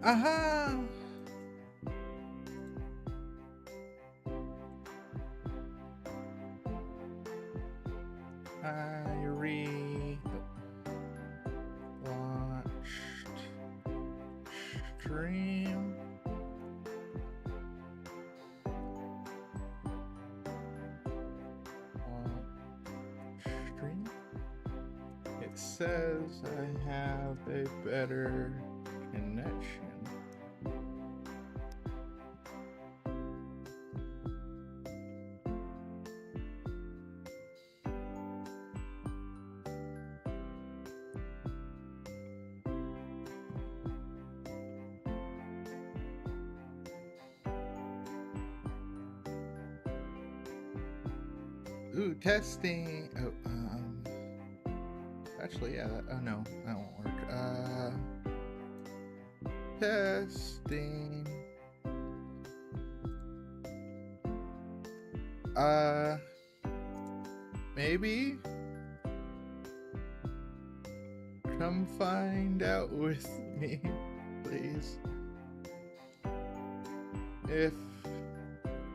Aha! I re-launched stream. Stream. It says I have a better connection. Ooh, testing. Oh, actually, yeah. Oh no, that won't work. Testing. Maybe. Come find out with me, please. If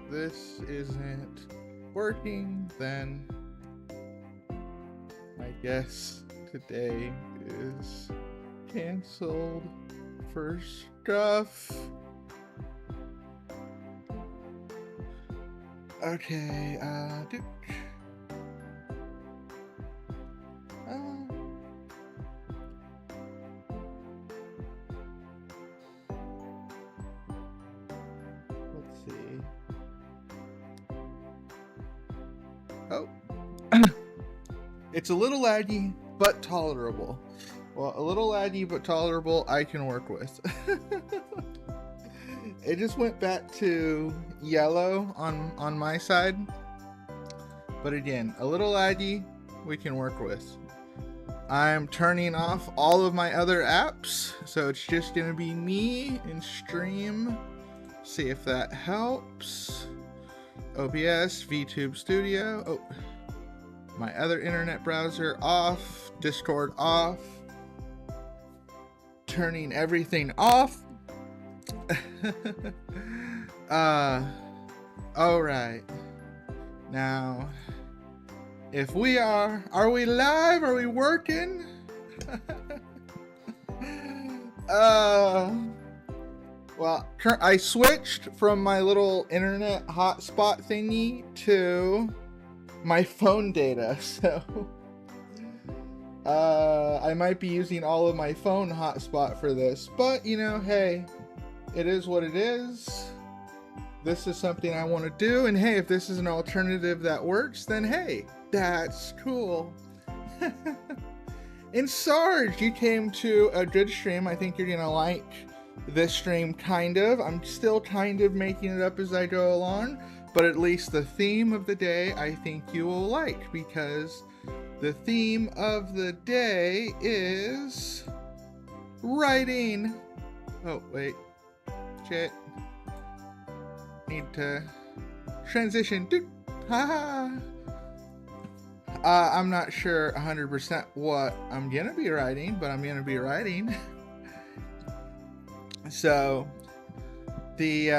this isn't working, then I guess today is canceled for stuff. Okay, let's see. Oh, it's a little laggy, but tolerable. Well, a little laggy, but tolerable, I can work with. It just went back to yellow on my side. But again, a little laggy, we can work with. I'm turning off all of my other apps, so it's just gonna be me and stream. See if that helps. OBS, VTube Studio. Oh, my other internet browser off, Discord off. Turning everything off. All right. Now, if we are we live? Are we working? Well, I switched from my little internet hotspot thingy to my phone data, so I might be using all of my phone hotspot for this, but you know, hey, it is what it is. This is something I want to do, and hey, if this is an alternative that works, then hey, that's cool. And Sarge, you came to a good stream. I think you're gonna like this stream, kind of. I'm still kind of making it up as I go along, but at least the theme of the day I think you will like, because the theme of the day is writing. Oh, wait. Shit. Need to transition. Haha. I'm not sure 100% what I'm gonna be writing, but I'm gonna be writing. So, the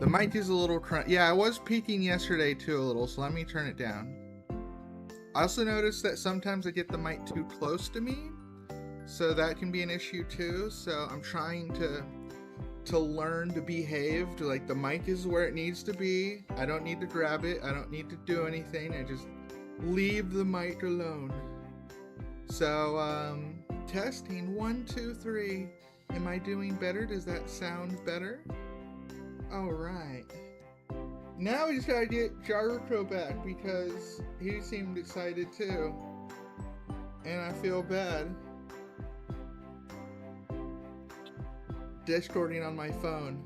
mic is a little crunch. Yeah, I was peaking yesterday too a little, so let me turn it down. I also noticed that sometimes I get the mic too close to me, so that can be an issue too. So I'm trying to learn to behave, to like the mic is where it needs to be. I don't need to grab it. I don't need to do anything. I just leave the mic alone. So, testing 1, 2, 3. Am I doing better? Does that sound better? All right. Now we just gotta get Jericho back because he seemed excited too. And I feel bad. Discording on my phone.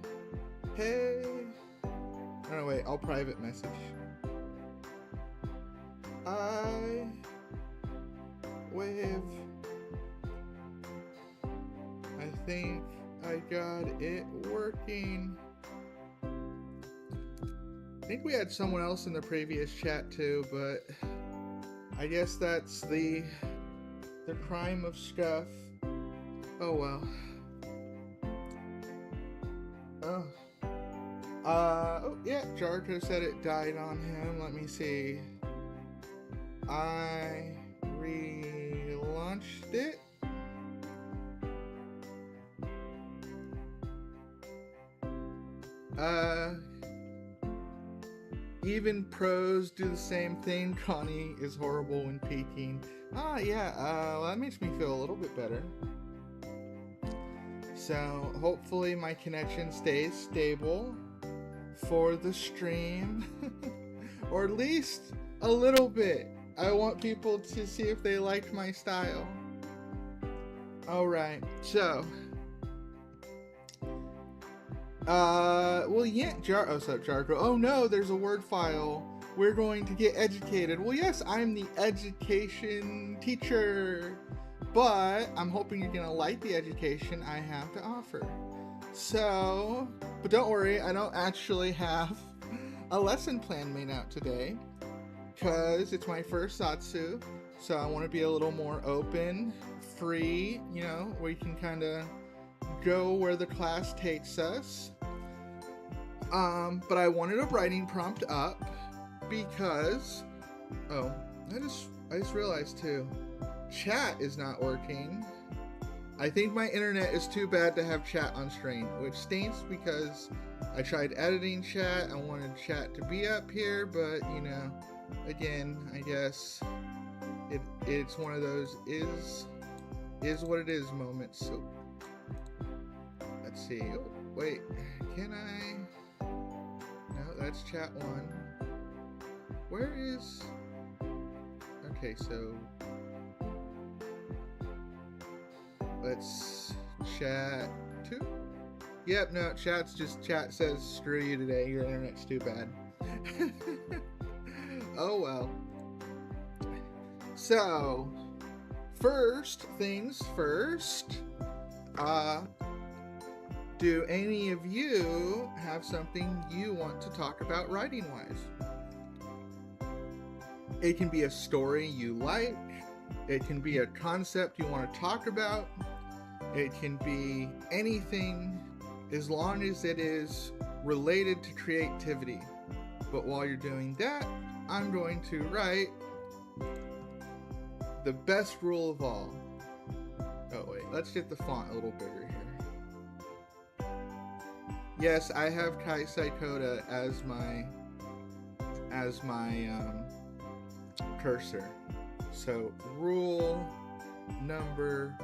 Hey. Oh wait, I'll private message. I wave. I think I got it working. I think we had someone else in the previous chat too, but I guess that's the The crime of Scuff. Oh well. Oh. Oh yeah, Jarko said it died on him. Let me see. I relaunched it. Even pros do the same thing. Connie is horrible when peeking. Yeah, well, that makes me feel a little bit better. So hopefully my connection stays stable for the stream. Or at least a little bit. I want people to see if they liked my style. Alright, so well, yeah, Jarko. Oh no, there's a word file. We're going to get educated. Well, yes, I'm the education teacher, but I'm hoping you're gonna like the education I have to offer. So, but don't worry, I don't actually have a lesson plan made out today, because it's my first Zatsu, so I want to be a little more open, free, you know, where you can kind of go where the class takes us. But I wanted a writing prompt up because, oh, I just realized too, chat is not working. I think my internet is too bad to have chat on stream, which stinks because I tried editing chat. I wanted chat to be up here, but you know, again, I guess it's one of those is what it is moments. So let's see. Oh, wait, can I? No, that's chat one. Where is? Okay, so let's chat two. Yep, no, chat says screw you today. Your internet's too bad. Oh well. So, first things first. Do any of you have something you want to talk about writing-wise? It can be a story you like. It can be a concept you want to talk about. It can be anything as long as it is related to creativity. But while you're doing that, I'm going to write the best rule of all. Oh wait, let's get the font a little bigger here. Yes, I have Kai Saikoda as my cursor. So rule number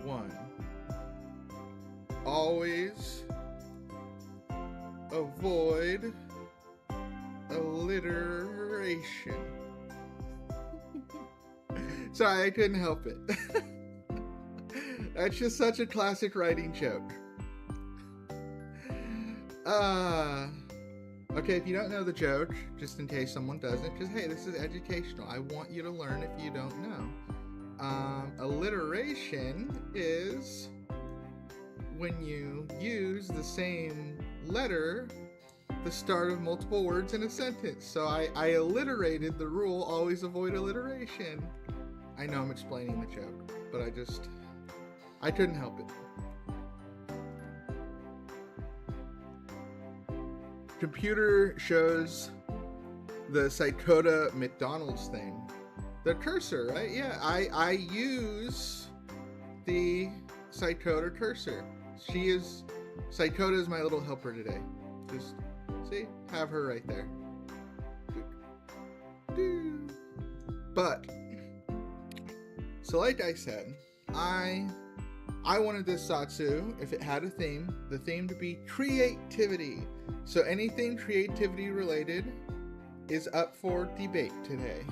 1. Always avoid alliteration. Sorry, I couldn't help it. That's just such a classic writing joke. Okay, if you don't know the joke, just in case someone doesn't, because hey, this is educational. I want you to learn if you don't know. Alliteration is when you use the same letter at the start of multiple words in a sentence. So I alliterated the rule, always avoid alliteration. I know I'm explaining the joke, but I couldn't help it. Computer shows the Saikoda McDonald's thing. The cursor, right? Yeah, I use the Saikoda cursor. Saikoda is my little helper today. Just, see? Have her right there. But, so like I said, I wanted this Zatsu, if it had a theme, the theme to be creativity. So anything creativity related is up for debate today.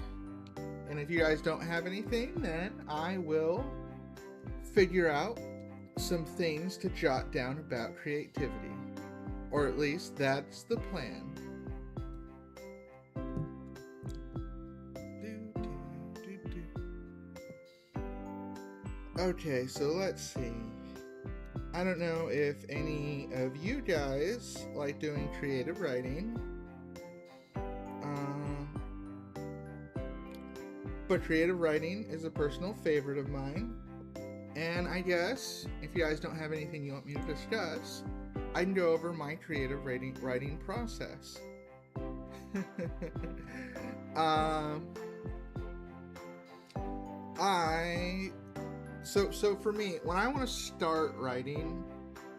And if you guys don't have anything, then I will figure out some things to jot down about creativity. Or at least that's the plan. Okay, so let's see. I don't know if any of you guys like doing creative but creative writing is a personal favorite of mine. And I guess if you guys don't have anything you want me to discuss, I can go over my creative writing process. So for me, when I want to start writing,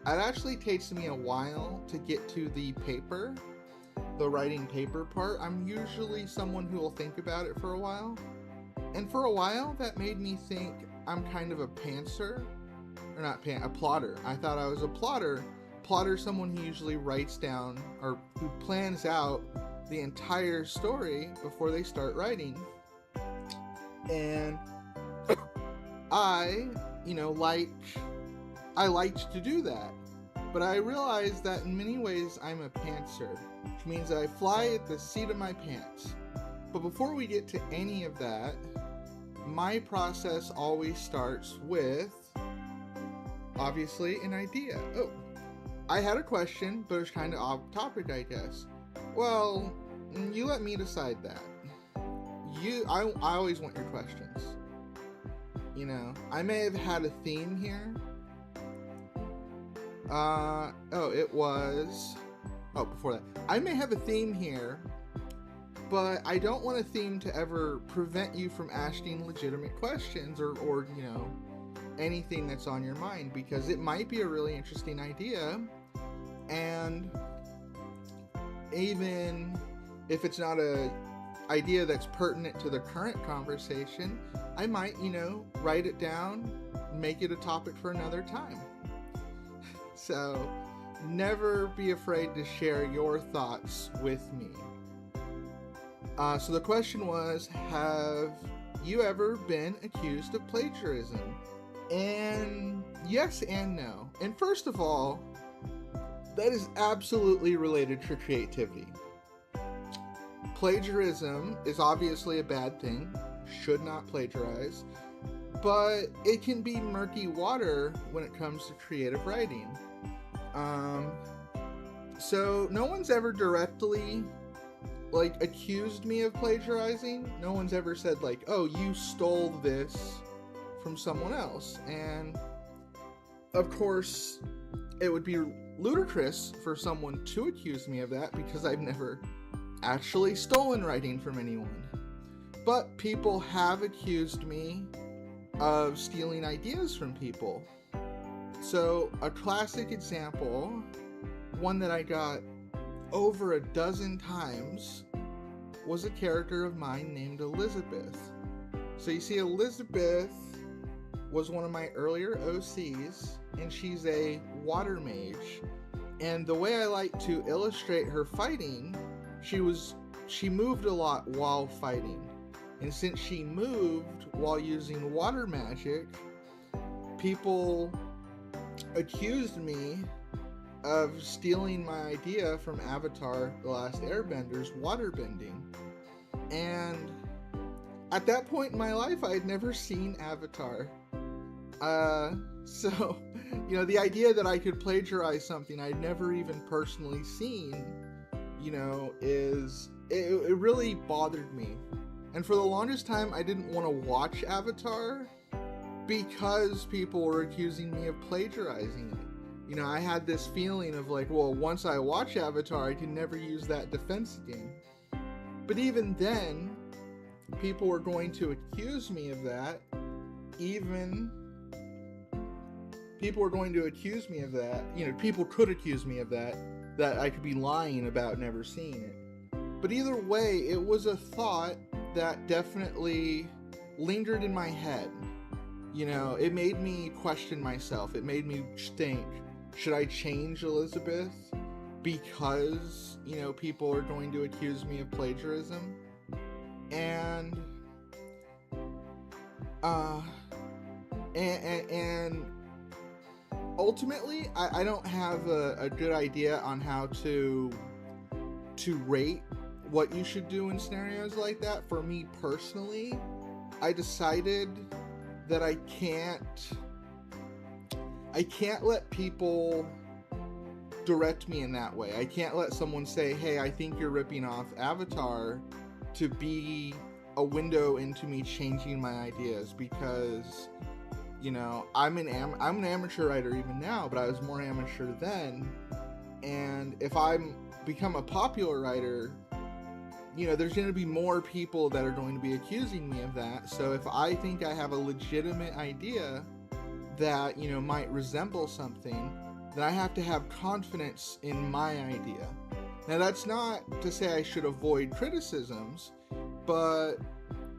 it actually takes me a while to get to the writing paper part. I'm usually someone who will think about it for a while. And for a while, that made me think I'm kind of a pantser. Or not a plotter. I thought I was a plotter. Plotter is someone who usually writes down or who plans out the entire story before they start writing. And I liked to do that. But I realized that in many ways I'm a pantser, which means that I fly at the seat of my pants. But before we get to any of that, my process always starts with, obviously, an idea. Oh, I had a question, but it's kind of off topic, I guess. Well, you let me decide that. I always want your questions. You know, I may have had a theme here. Before that. I may have a theme here, but I don't want a theme to ever prevent you from asking legitimate questions or you know, anything that's on your mind, because it might be a really interesting idea, and even if it's not a idea that's pertinent to the current conversation, I might, you know, write it down, make it a topic for another time. So never be afraid to share your thoughts with me. So the question was, have you ever been accused of plagiarism? And yes and no. And first of all, that is absolutely related to creativity. Plagiarism is obviously a bad thing, should not plagiarize, but it can be murky water when it comes to creative writing. So no one's ever directly accused me of plagiarizing. No one's ever said oh, you stole this from someone else. And of course, it would be ludicrous for someone to accuse me of that, because I've never actually stolen writing from anyone. But people have accused me of stealing ideas from people. So a classic example, one that I got over a dozen times, was a character of mine named Elizabeth. So you see, Elizabeth was one of my earlier OCs, and she's a water mage. And the way I like to illustrate her fighting, she moved a lot while fighting. And since she moved while using water magic, people accused me of stealing my idea from Avatar: The Last Airbender's waterbending. And at that point in my life, I had never seen Avatar. So, you know, the idea that I could plagiarize something I'd never even personally seen, you know, it really bothered me. And for the longest time, I didn't want to watch Avatar because people were accusing me of plagiarizing it. You know, I had this feeling of well, once I watch Avatar, I can never use that defense again. But even then, people were going to accuse me of that. People were going to accuse me of that. You know, people could accuse me of that I could be lying about never seeing it. But either way, it was a thought that definitely lingered in my head. You know, it made me question myself. It made me think, should I change Elizabeth because, you know, people are going to accuse me of plagiarism? And ultimately, I don't have a good idea on how to rate what you should do in scenarios like that. For me personally, I decided that I can't let people direct me in that way. I can't let someone say, hey, I think you're ripping off Avatar, to be a window into me changing my ideas, because, you know, I'm an amateur writer even now, but I was more amateur then. And if I'm become a popular writer, you know, there's going to be more people that are going to be accusing me of that. So if I think I have a legitimate idea that, you know, might resemble something, then I have to have confidence in my idea. Now, that's not to say I should avoid criticisms, but,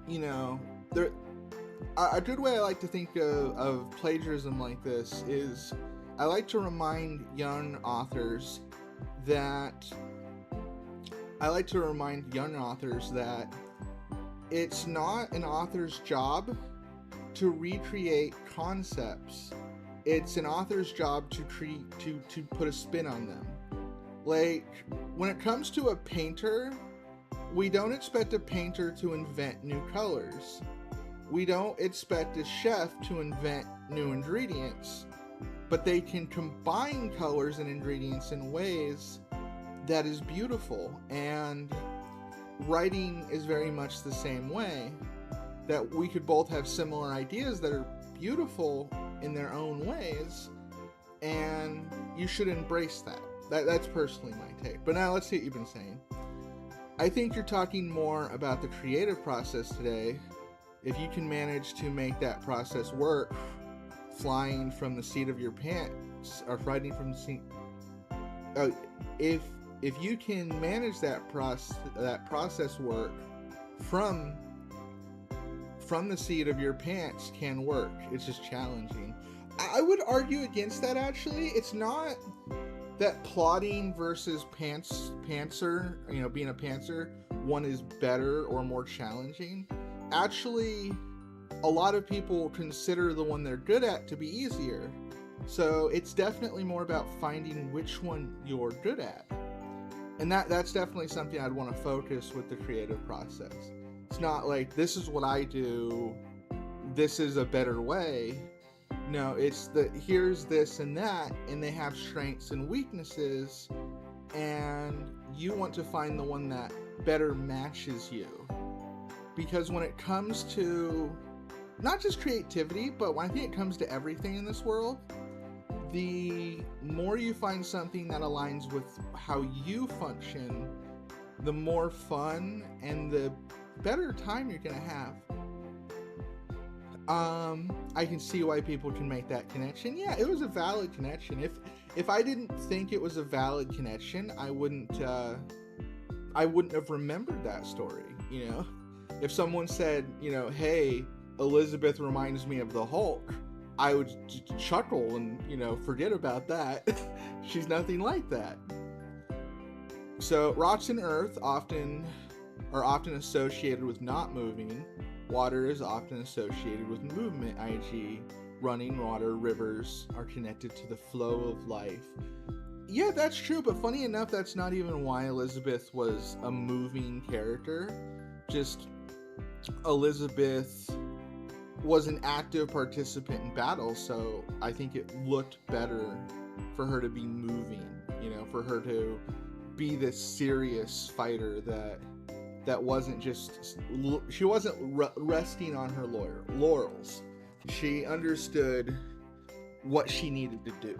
you know, a good way I like to think of plagiarism like this is I like to remind young authors that it's not an author's job to recreate concepts. It's an author's job to put a spin on them. Like, when it comes to a painter, we don't expect a painter to invent new colors. We don't expect a chef to invent new ingredients, but they can combine colors and ingredients in ways that is beautiful. And writing is very much the same way, that we could both have similar ideas that are beautiful in their own ways, and you should embrace that. That's personally my take. But now let's see what you've been saying. I think you're talking more about the creative process today. If you can manage to make that process work, flying from the seat of your pants, or writing from the seat, if you can manage that process work from the seat of your pants, can work. It's just challenging. I would argue against that, actually. It's not that plotting versus pantser, you know, being a pantser, one is better or more challenging. Actually, a lot of people consider the one they're good at to be easier. So it's definitely more about finding which one you're good at. And that's definitely something I'd want to focus with the creative process. It's not like, this is what I do, this is a better way. No, it's here's this and that, and they have strengths and weaknesses, and you want to find the one that better matches you. Because when it comes to not just creativity, but when I think it comes to everything in this world, the more you find something that aligns with how you function, the more fun and the better time you're gonna have. I can see why people can make that connection. Yeah, it was a valid connection. If I didn't think it was a valid connection, I wouldn't have remembered that story, you know? If someone said, you know, hey, Elizabeth reminds me of the Hulk, I would chuckle and, you know, forget about that. She's nothing like that. So rocks and earth are often associated with not moving. Water is often associated with movement, i.e. running water. Rivers are connected to the flow of life. Yeah, that's true, but funny enough, that's not even why Elizabeth was a moving character. Just Elizabeth was an active participant in battle, so I think it looked better for her to be moving, you know, for her to be this serious fighter that wasn't just, she wasn't resting on her laurels. She understood what she needed to do.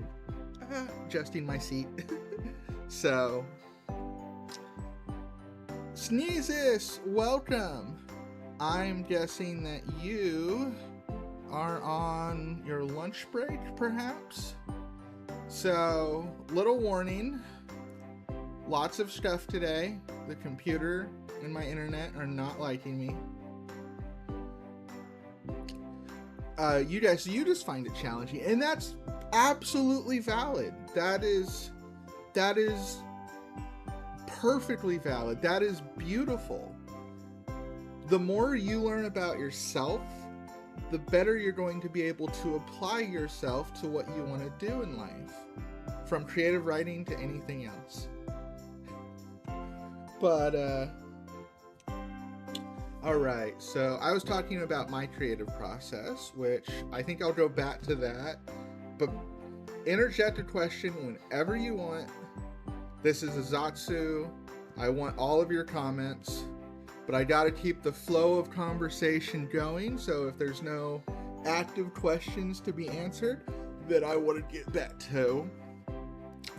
Adjusting my seat. So, Sneezes, welcome. I'm guessing that you are on your lunch break, perhaps? So, little warning. Lots of stuff today. The computer and my internet are not liking me. You just find it challenging, and that's absolutely valid. That is perfectly valid. That is beautiful. The more you learn about yourself, the better you're going to be able to apply yourself to what you want to do in life, from creative writing to anything else. But alright, so I was talking about my creative process, which I think I'll go back to that, but interject a question whenever you want. This is a Zatsu. I want all of your comments. but I gotta keep the flow of conversation going, so if there's no active questions to be answered, then I want to get back to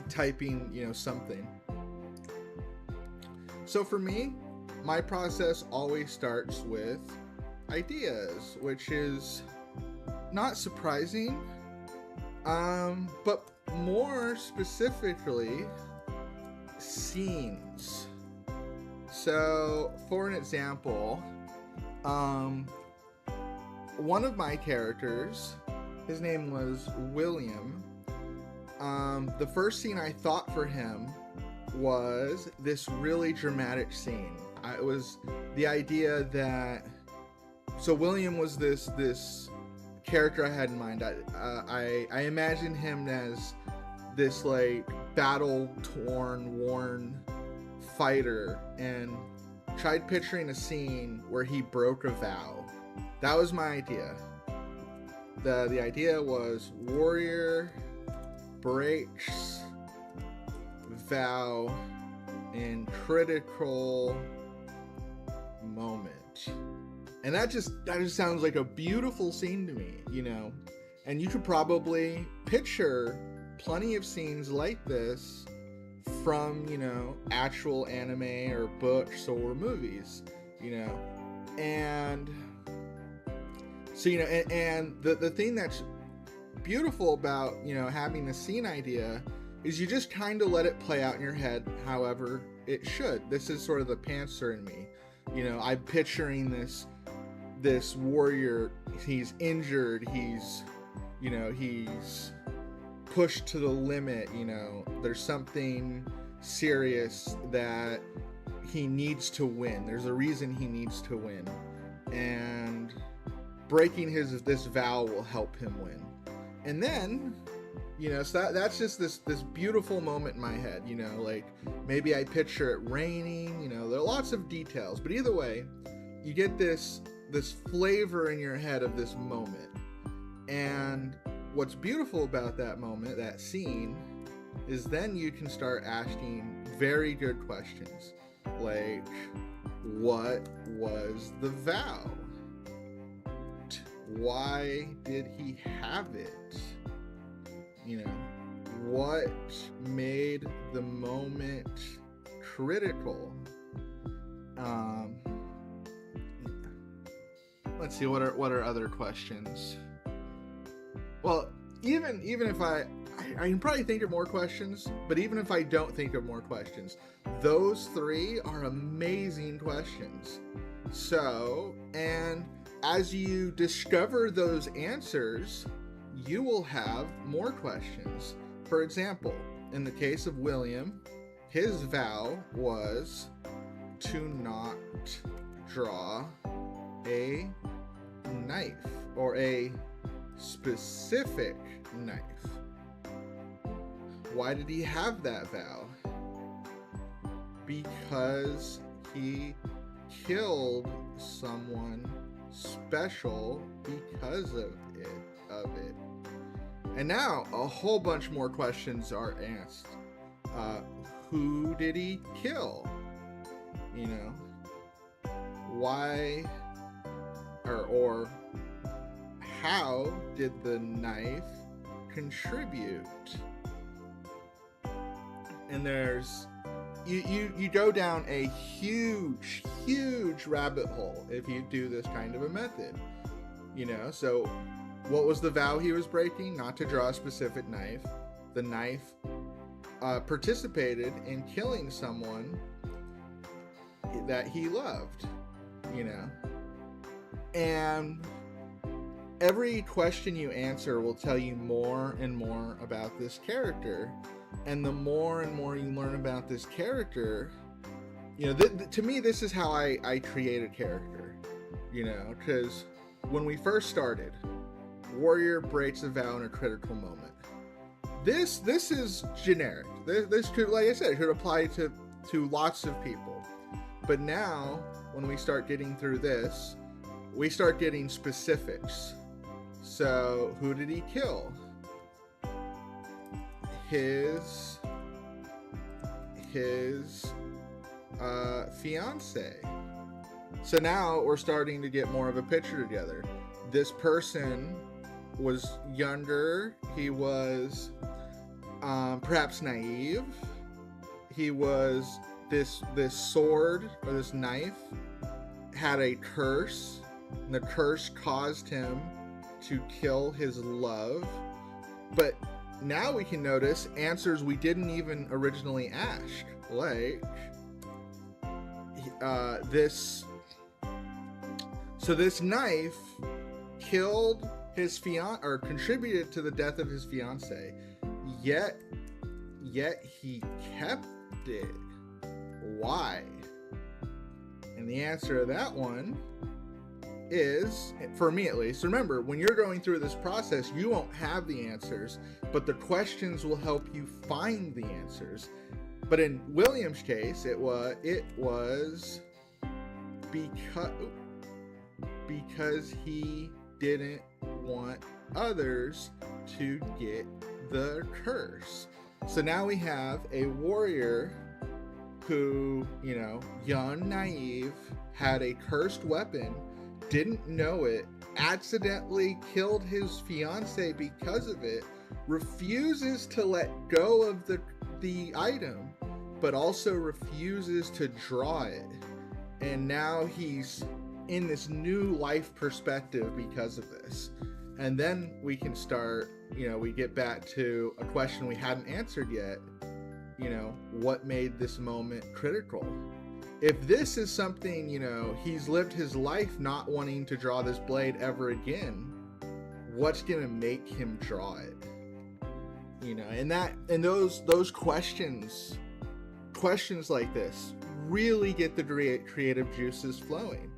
typing, something. So for me, my process always starts with ideas, which is not surprising, but more specifically, scenes. So for an example, one of my characters, his name was William. The first scene I thought for him was this really dramatic scene. It was the idea that, so William was this character I had in mind. I imagined him as this like battle-torn, worn fighter, and tried picturing a scene where he broke a vow. That was my idea. The idea was warrior breaks vow in critical moment. And that just sounds like a beautiful scene to me, And you could probably picture plenty of scenes like this from, actual anime or books or movies, And so, and the thing that's beautiful about, having the scene idea is you just kind of let it play out in your head however it should. This is sort of the pantser in me. I'm picturing this warrior, he's injured, he's pushed to the limit, there's something serious that he needs to win. There's a reason he needs to win. And breaking this vow will help him win. And then, so that's just this beautiful moment in my head, like maybe I picture it raining, there are lots of details, but either way, you get this flavor in your head of this moment. And what's beautiful about that moment, that scene, is then you can start asking very good questions, like, what was the vow? Why did he have it? What made the moment critical? Let's see, what are other questions? Well, even if I can probably think of more questions, but even if I don't think of more questions, those three are amazing questions. So, and as you discover those answers, you will have more questions. For example, in the case of William, his vow was to not draw a knife, or a specific knife. Why did he have that vow? Because he killed someone special because of it. And now a whole bunch more questions are asked. Who did he kill? Why or how did the knife contribute? And there's you go down a huge rabbit hole if you do this kind of a method. So what was the vow he was breaking? Not to draw a specific knife. The knife participated in killing someone that he loved, and every question you answer will tell you more and more about this character. And the more and more you learn about this character, to me, this is how I create a character, because when we first started, warrior breaks a vow in a critical moment. This is generic. This could, like I said, could apply to lots of people. But now, when we start getting through this, we start getting specifics. So, who did he kill? His fiance. So now we're starting to get more of a picture together. This person was younger. He was perhaps naive. He was this sword or this knife had a curse, and the curse caused him to kill his love. But now we can notice answers we didn't even originally ask, like this. So this knife killed his fiance, or contributed to the death of his fiance, yet he kept it. Why? And the answer to that one is, for me at least, remember, when you're going through this process, you won't have the answers, but the questions will help you find the answers. But in William's case, it was because he didn't want others to get the curse. So now we have a warrior who, young, naive, had a cursed weapon, didn't know it, accidentally killed his fiance because of it, refuses to let go of the item, but also refuses to draw it. And now he's in this new life perspective because of this. And then we can start, we get back to a question we hadn't answered yet. What made this moment critical? If this is something, he's lived his life not wanting to draw this blade ever again, what's gonna make him draw it? And those questions like this really get the creative juices flowing.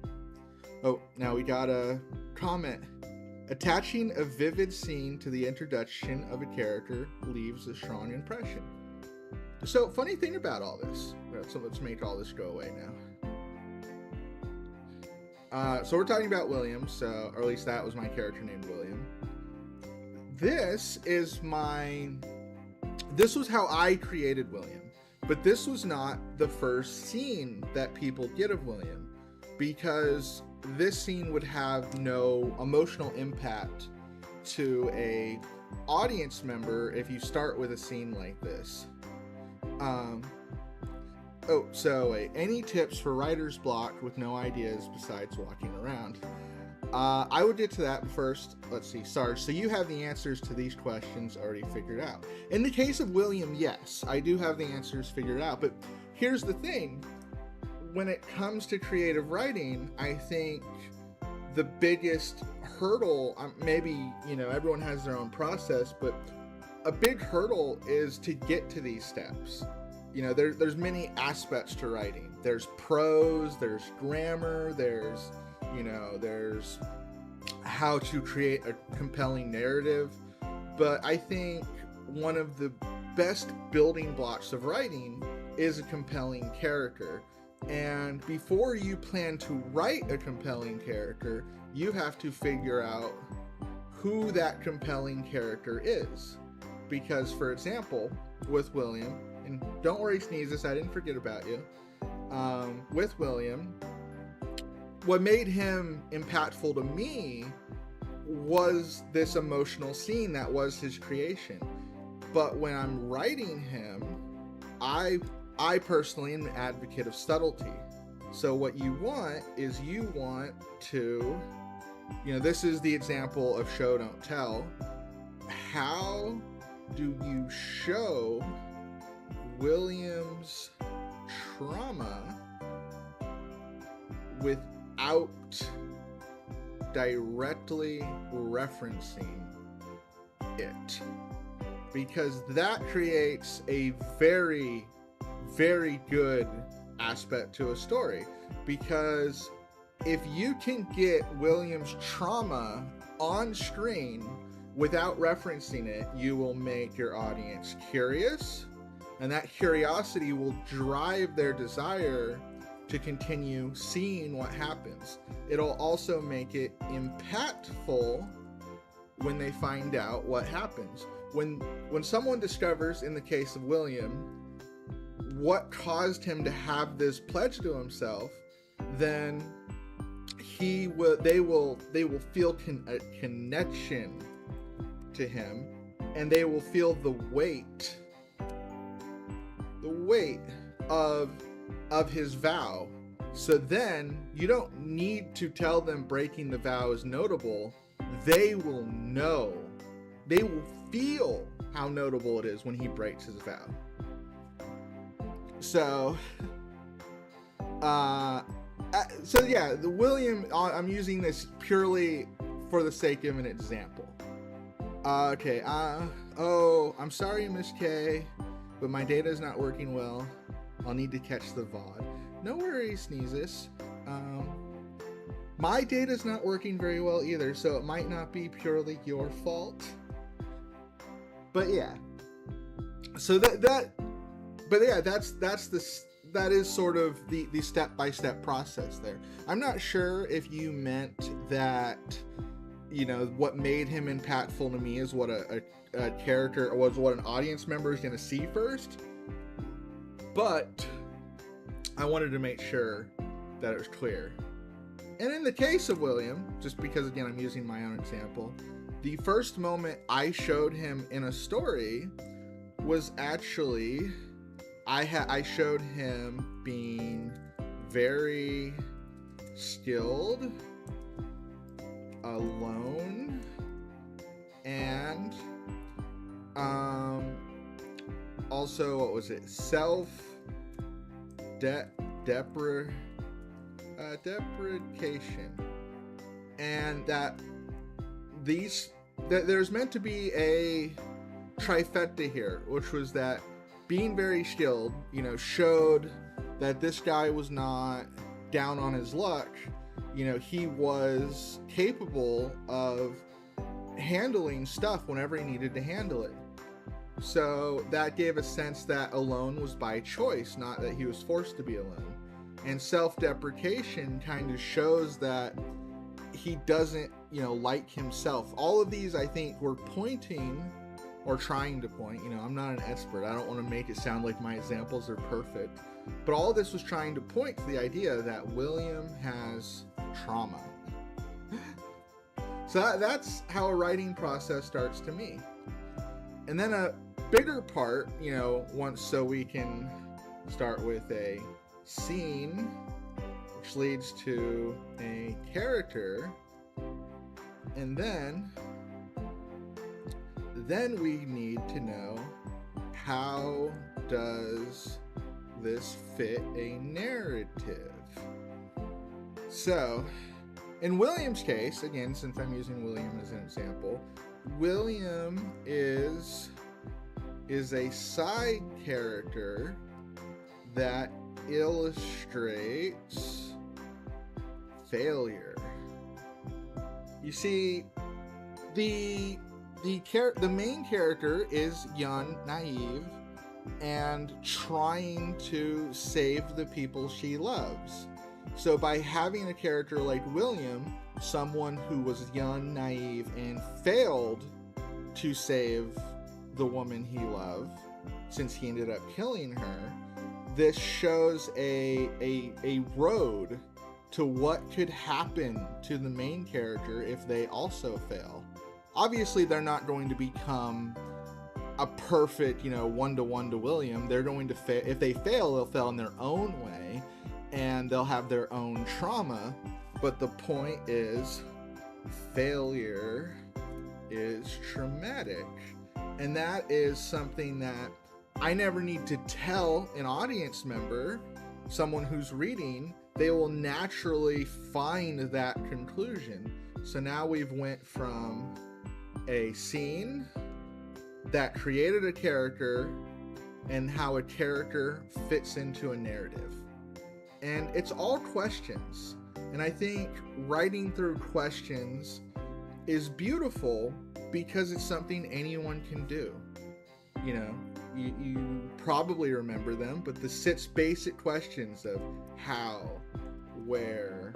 Oh, now we got a comment. Attaching a vivid scene to the introduction of a character leaves a strong impression. So, funny thing about all this. So let's make all this go away now. So we're talking about William, or at least that was my character named William. This was how I created William. But this was not the first scene that people get of William, because this scene would have no emotional impact to a audience member if you start with a scene like this. Any tips for writer's block with no ideas besides walking around? I would get to that, but first, let's see. Sarge, so you have the answers to these questions already figured out. In the case of William, yes, I do have the answers figured out, but here's the thing. When it comes to creative writing, I think the biggest hurdle, maybe, everyone has their own process, but a big hurdle is to get to these steps. There's many aspects to writing. There's prose, there's grammar, there's how to create a compelling narrative. But I think one of the best building blocks of writing is a compelling character. And before you plan to write a compelling character, you have to figure out who that compelling character is. Because, for example, with William, and don't worry, Sneezes, I didn't forget about you. With William, what made him impactful to me was this emotional scene that was his creation. But when I'm writing him, I personally am an advocate of subtlety. So what you want is to, this is the example of show, don't tell. How do you show William's trauma without directly referencing it? Because that creates a very, very good aspect to a story. Because if you can get William's trauma on screen without referencing it, you will make your audience curious, and that curiosity will drive their desire to continue seeing what happens. It'll also make it impactful when they find out what happens. When someone discovers, in the case of William, what caused him to have this pledge to himself, then they will feel a connection to him, and they will feel the weight of his vow. So then you don't need to tell them breaking the vow is notable. They will know. They will feel how notable it is when he breaks his vow. So yeah, the William, I'm using this purely for the sake of an example. Okay, oh, I'm sorry, Miss K, but my data is not working well. I'll need to catch the VOD. No worries, Sneezes. My data's not working very well either, so it might not be purely your fault. But yeah. So that is sort of the step-by-step process there. I'm not sure if you meant that, you know, what made him impactful to me is what a character, was what an audience member is going to see first. But I wanted to make sure that it was clear. And in the case of William, just because, again, I'm using my own example, the first moment I showed him in a story was actually, I showed him being very skilled, alone, and also, what was it? Deprecation, and that there's meant to be a trifecta here, which was that being very skilled, you know, showed that this guy was not down on his luck. You know, he was capable of handling stuff whenever he needed to handle it. So that gave a sense that alone was by choice, not that he was forced to be alone. And self-deprecation kind of shows that he doesn't, you know, like himself. All of these, I think, were pointing or trying to point, you know, I'm not an expert. I don't want to make it sound like my examples are perfect. But all this was trying to point to the idea that William has trauma. So that's how a writing process starts to me. And then a bigger part, you know, so we can start with a scene, which leads to a character, and then we need to know, how does this fit a narrative? So in William's case, again, since I'm using William as an example, William is a side character that illustrates failure. You see, the main character is young, naive, and trying to save the people she loves. So by having a character like William, someone who was young, naive, and failed to save the woman he loved, since he ended up killing her, this shows a road to what could happen to the main character if they also fail. Obviously, they're not going to become a perfect, you know, one-to-one to William. They're going to fail. If they fail, they'll fail in their own way, and they'll have their own trauma. But the point is, failure is traumatic. And that is something that I never need to tell an audience member, someone who's reading. They will naturally find that conclusion. So now we've went from a scene that created a character and how a character fits into a narrative. And it's all questions. And I think writing through questions is beautiful because it's something anyone can do. You know, you probably remember them, but the 6 basic questions of how, where,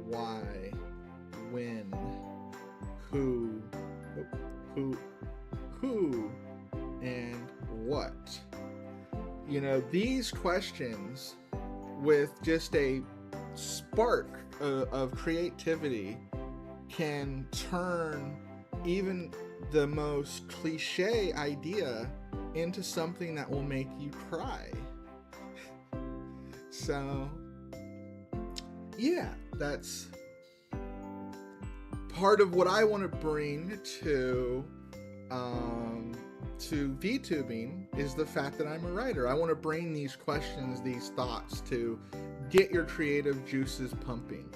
why, when, who, and what. You know, these questions with just a spark of creativity can turn even the most cliche idea into something that will make you cry. So, yeah, that's part of what I want to bring to VTubing is the fact that I'm a writer. I want to bring these questions, these thoughts to get your creative juices pumping.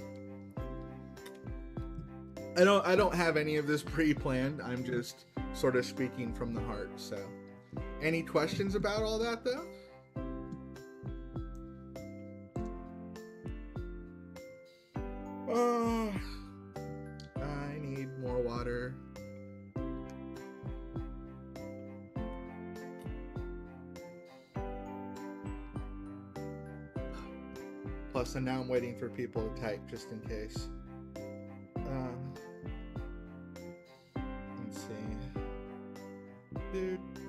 I don't have any of this pre-planned. I'm just sort of speaking from the heart. So, any questions about all that though? Oh, I need more water. Plus, and now I'm waiting for people to type just in case. Let's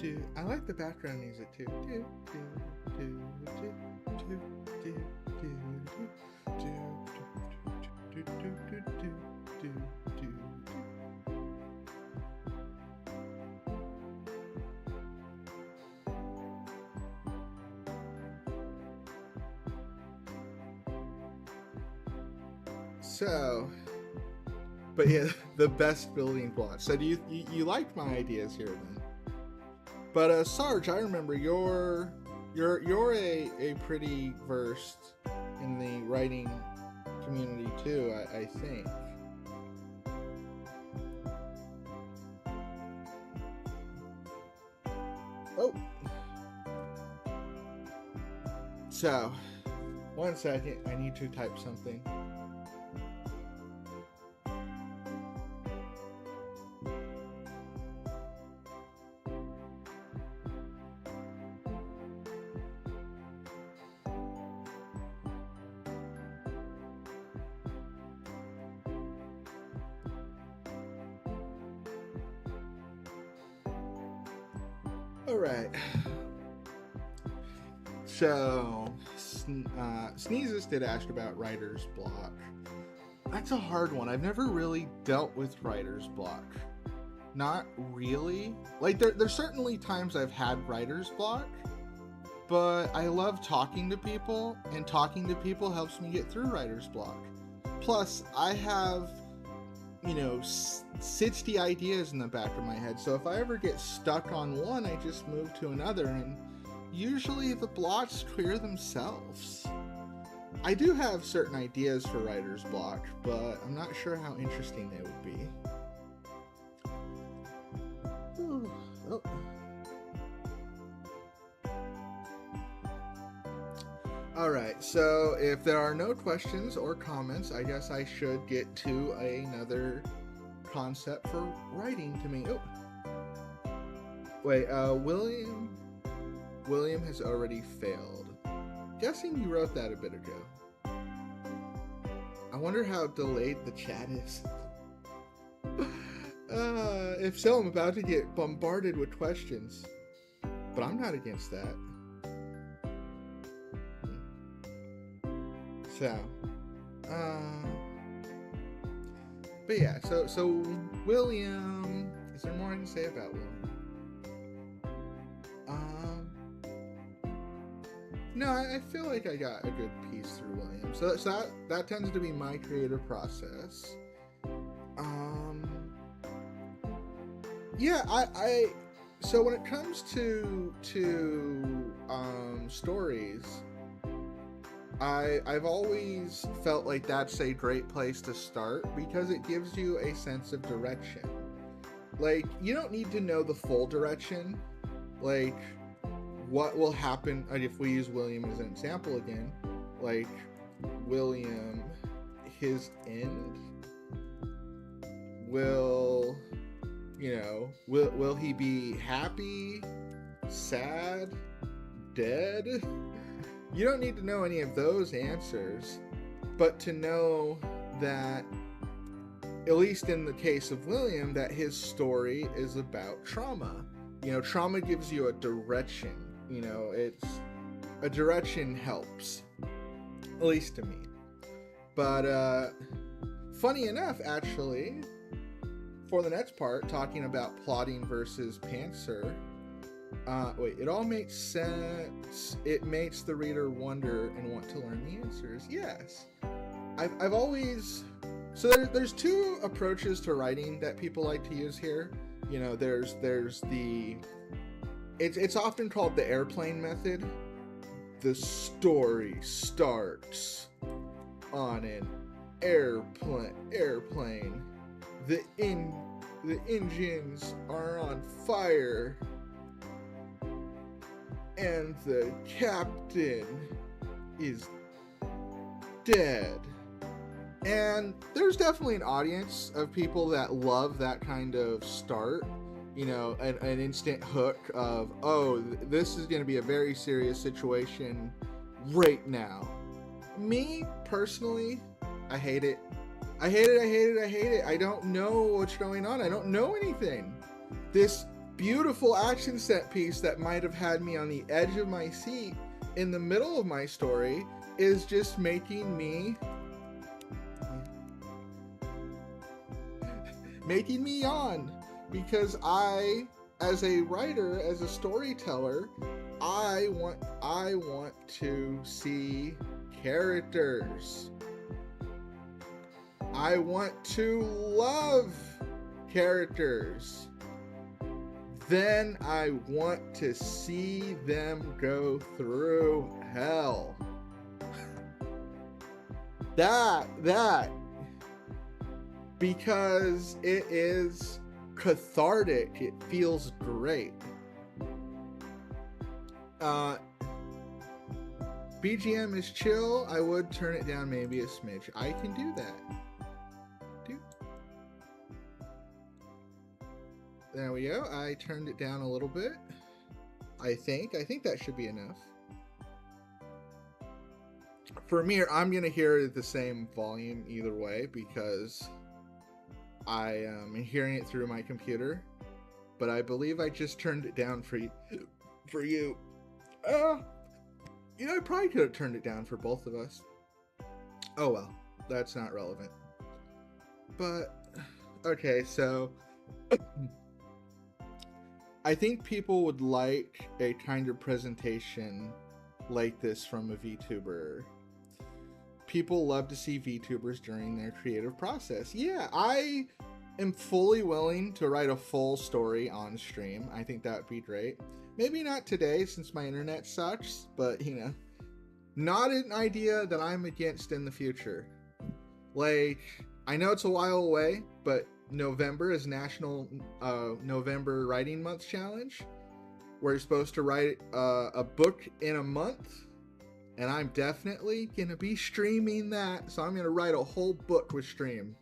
see. I like the background music too. So, but yeah, the best building blocks. So do you like my ideas here then? But Sarge, I remember you're a pretty versed in the writing community too, I think. Oh. So, 1 second, I need to type something. All right. So, Sneezes did ask about writer's block. That's a hard one. I've never really dealt with writer's block. Not really. Like, there's certainly times I've had writer's block, but I love talking to people, and talking to people helps me get through writer's block. Plus, I have, 60 ideas in the back of my head, so if I ever get stuck on one, I just move to another, and usually the blocks clear themselves. I do have certain ideas for writer's block, but I'm not sure how interesting they would be. Ooh, oh. Alright, so if there are no questions or comments, I guess I should get to another concept for writing to me. Oh. Wait, William has already failed. Guessing you wrote that a bit ago. I wonder how delayed the chat is. If so, I'm about to get bombarded with questions. But I'm not against that. So, but yeah, so William, is there more I can say about William? No, I feel like I got a good piece through William. So that tends to be my creative process. Yeah, so when it comes to stories, I've always felt like that's a great place to start because it gives you a sense of direction. Like, you don't need to know the full direction. Like, what will happen if we use William as an example again? Like, William, his end will, will he be happy, sad, dead? You don't need to know any of those answers, but to know that, at least in the case of William, that his story is about trauma. Trauma gives you a direction. It's a direction helps, at least to me. But funny enough, actually, for the next part, talking about plotting versus pantser, wait, it all makes sense. It makes the reader wonder and want to learn the answers. Yes. I've always... So there's two approaches to writing that people like to use here. You know, there's the... It's often called the airplane method. The story starts on an airplane. The engines are on fire. And the captain is dead. And there's definitely an audience of people that love that kind of start. You know, an instant hook of, oh, this is going to be a very serious situation right now. Me, personally, I hate it. I hate it. I don't know what's going on. I don't know anything. This beautiful action set piece that might have had me on the edge of my seat in the middle of my story is just making me yawn, because I, as a writer, as a storyteller, I want to see characters. I want to love characters. Then I want to see them go through hell. That. Because it is cathartic. It feels great. BGM is chill. I would turn it down maybe a smidge. I can do that. There we go. I turned it down a little bit. I think that should be enough. For me, I'm gonna hear it at the same volume either way because I am hearing it through my computer. But I believe I just turned it down for you. You know, I probably could have turned it down for both of us. Oh well, that's not relevant. But okay, so I think people would like a kind of presentation like this from a VTuber. People love to see VTubers during their creative process. Yeah, I am fully willing to write a full story on stream. I think that would be great. Maybe not today since my internet sucks, but you know, not an idea that I'm against in the future. Like, I know it's a while away, but November is National November Writing Month Challenge, where you're supposed to write a book in a month, and I'm definitely gonna be streaming that, so I'm gonna write a whole book with stream.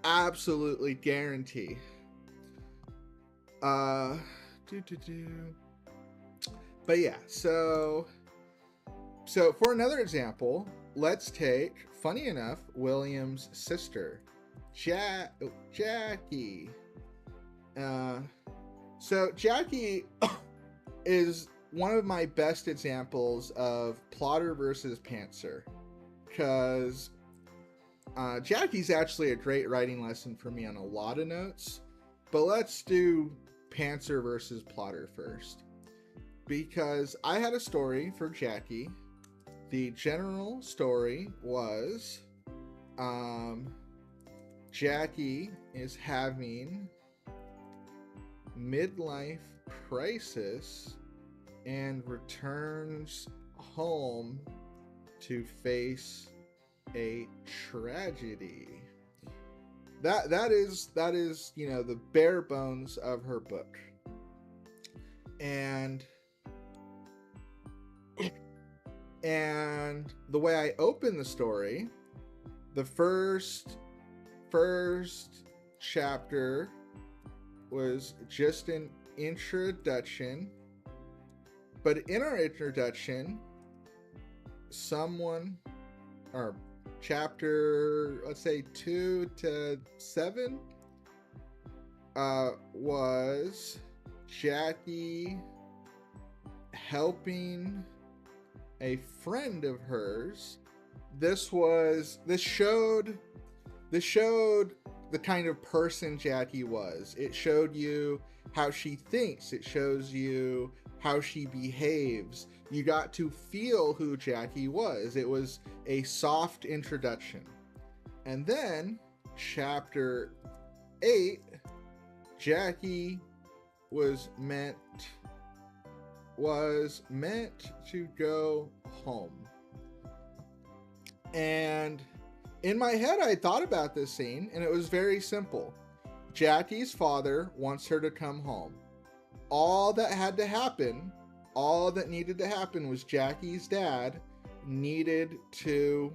Absolutely guarantee. But yeah, so for another example, let's take, funny enough, William's sister, Jackie. So Jackie is one of my best examples of plotter versus pantser, because Jackie's actually a great writing lesson for me on a lot of notes. But let's do pantser versus plotter first, because I had a story for Jackie. The general story was Jackie is having midlife crisis and returns home to face a tragedy. That is, you know, the bare bones of her book. And the way I open the story, the first chapter was just an introduction, but in our introduction, someone, or chapter, let's say 2 to 7, was Jackie helping a friend of hers this showed the kind of person Jackie was. It showed you how she thinks. It shows you how she behaves. You got to feel who Jackie was. It was a soft introduction. And then, chapter 8, Jackie was meant to go home. And in my head, I thought about this scene, and it was very simple. Jackie's father wants her to come home. All that needed to happen was Jackie's dad needed to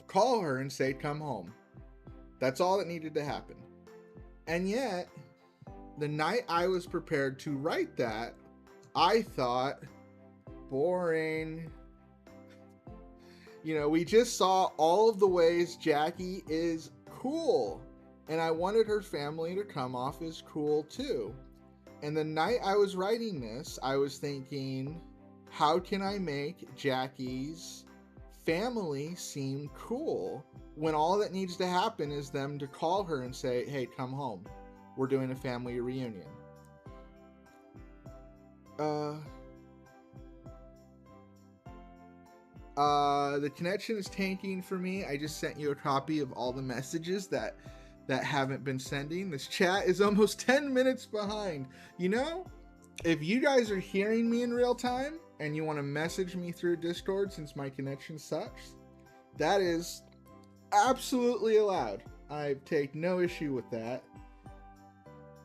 call her and say, come home. That's all that needed to happen. And yet, the night I was prepared to write that, I thought, boring. You know, we just saw all of the ways Jackie is cool. And I wanted her family to come off as cool too. And the night I was writing this, I was thinking, how can I make Jackie's family seem cool when all that needs to happen is them to call her and say, hey, come home. We're doing a family reunion. The connection is tanking for me. I just sent you a copy of all the messages that haven't been sending. This chat is almost 10 minutes behind. You know, if you guys are hearing me in real time and you want to message me through Discord since my connection sucks, that is absolutely allowed. I take no issue with that.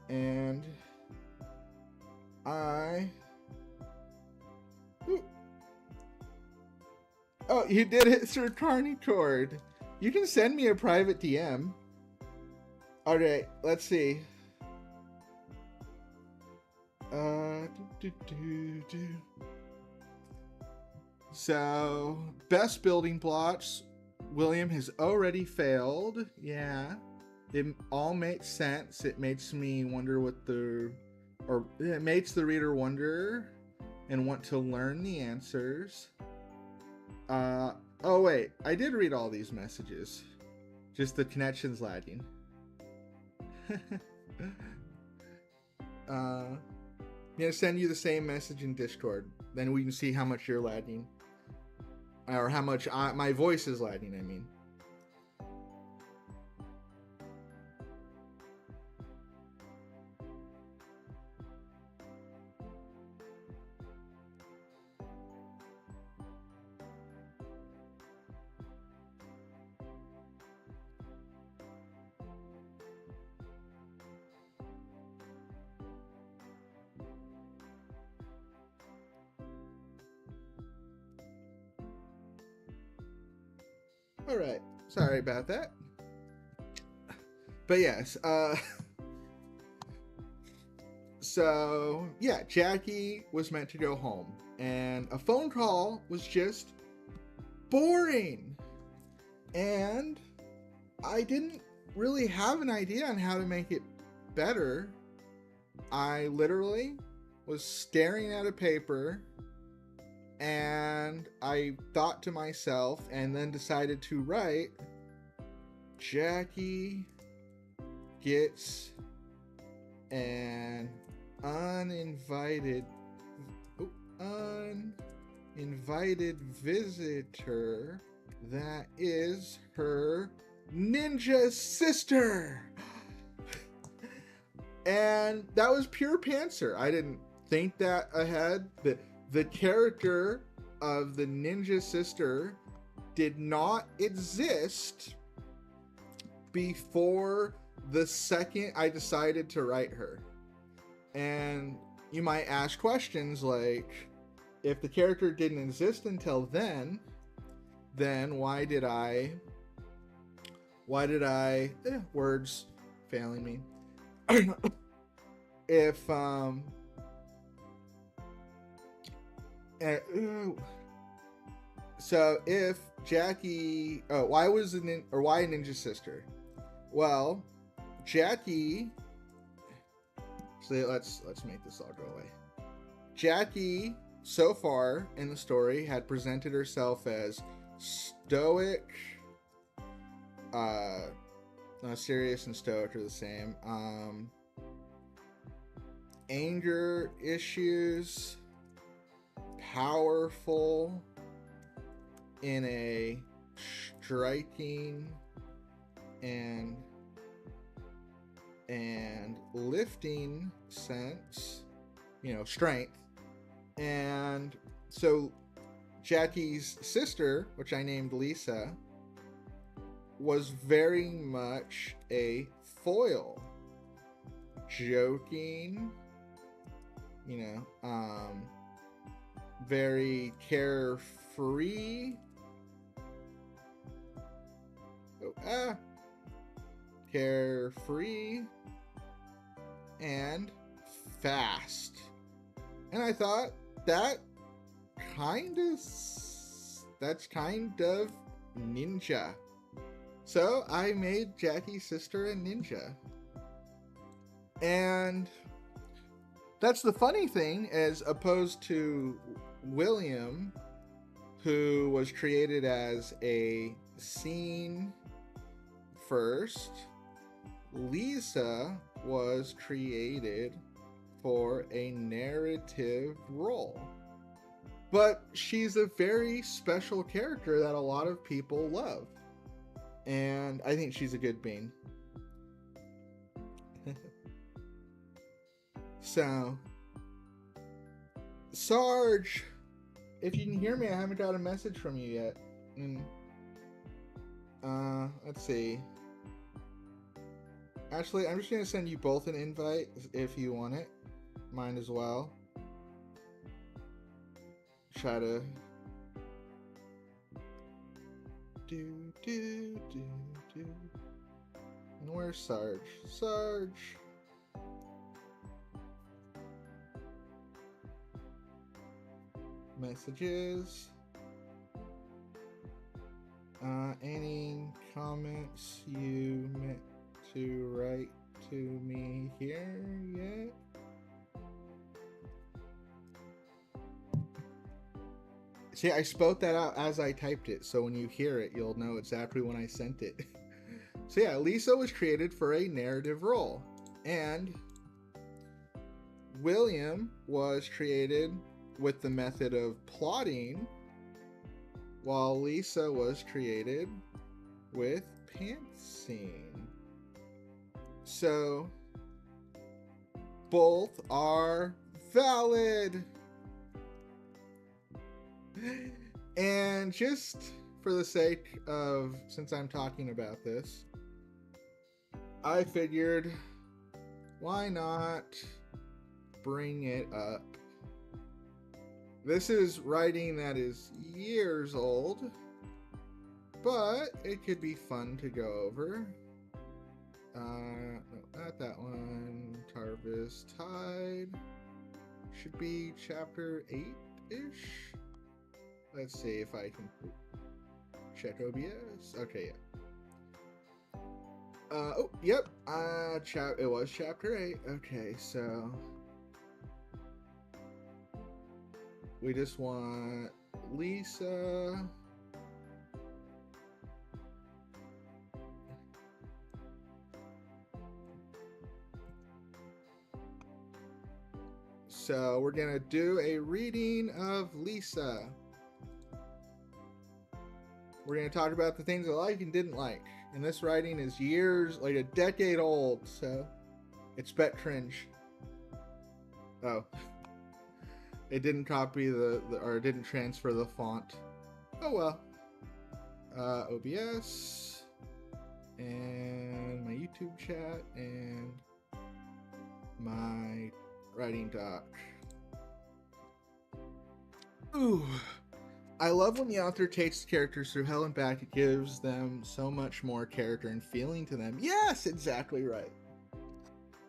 And Oh, you did it through Carnicord. You can send me a private DM. Alright, let's see. So, best building blocks. William has already failed. Yeah. It all makes sense. It makes me wonder it makes the reader wonder and want to learn the answers. Oh wait, I did read all these messages. Just the connection's lagging. I'm gonna send you the same message in Discord. Then we can see how much you're lagging. Or how much my voice is lagging, I mean. Alright, sorry about that. But yes, so yeah, Jackie was meant to go home, and a phone call was just boring. And I didn't really have an idea on how to make it better. I literally was staring at a paper, and I thought to myself, and then decided to write, Jackie gets an uninvited visitor that is her ninja sister. And that was pure pantser. I didn't think that ahead. The character of the ninja sister did not exist before the second I decided to write her. And you might ask questions like, if the character didn't exist until then why did I words failing me. If so if Jackie, why a ninja sister? Well, Jackie, so let's make this all go away. Jackie, so far in the story, had presented herself as stoic. Serious and stoic are the same. Anger issues. Powerful in a striking and lifting sense, you know, strength. And so Jackie's sister, which I named Lisa, was very much a foil, joking, you know, very carefree. Carefree and fast. And I thought that's kind of ninja. So I made Jackie's sister a ninja. And that's the funny thing, as opposed to William, who was created as a scene first, Lisa was created for a narrative role. But she's a very special character that a lot of people love. And I think she's a good bean. So, Sarge, if you can hear me, I haven't got a message from you yet. Let's see. Actually, I'm just going to send you both an invite if you want it. Mine as well. Try to... And where's Sarge? Sarge! Messages. Any comments you meant to write to me here yet? See, I spoke that out as I typed it, so when you hear it, you'll know exactly when I sent it. So yeah, Lisa was created for a narrative role, and William was created with the method of plotting, while Lisa was created with pantsing. So both are valid. And just for the sake of, since I'm talking about this, I figured, why not bring it up? This is writing that is years old, but it could be fun to go over. No, not that one. Tarvis Tide should be chapter 8-ish. Let's see if I can check OBS. Okay, yeah. Oh, yep. It was chapter 8. Okay, so we just want Lisa. So we're gonna do a reading of Lisa. We're going to talk about the things I like and didn't like. And this writing is years, like a decade old, so expect cringe. Oh. It didn't copy or it didn't transfer the font. Oh well. OBS. And my YouTube chat. And my writing doc. Ooh. I love when the author takes characters through hell and back. It gives them so much more character and feeling to them. Yes, exactly right.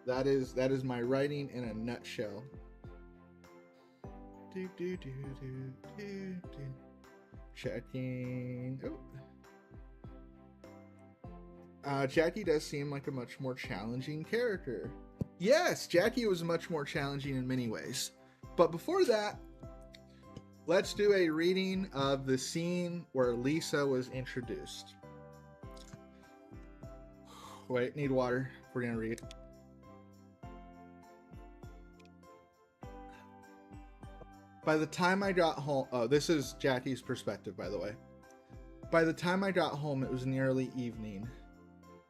That is my writing in a nutshell. Checking. Oh. Jackie does seem like a much more challenging character. Yes, Jackie was much more challenging in many ways. But before that, let's do a reading of the scene where Lisa was introduced. Wait, need water. We're gonna read. By the time I got home, oh, this is Jackie's perspective, by the way. By the time I got home, it was nearly evening.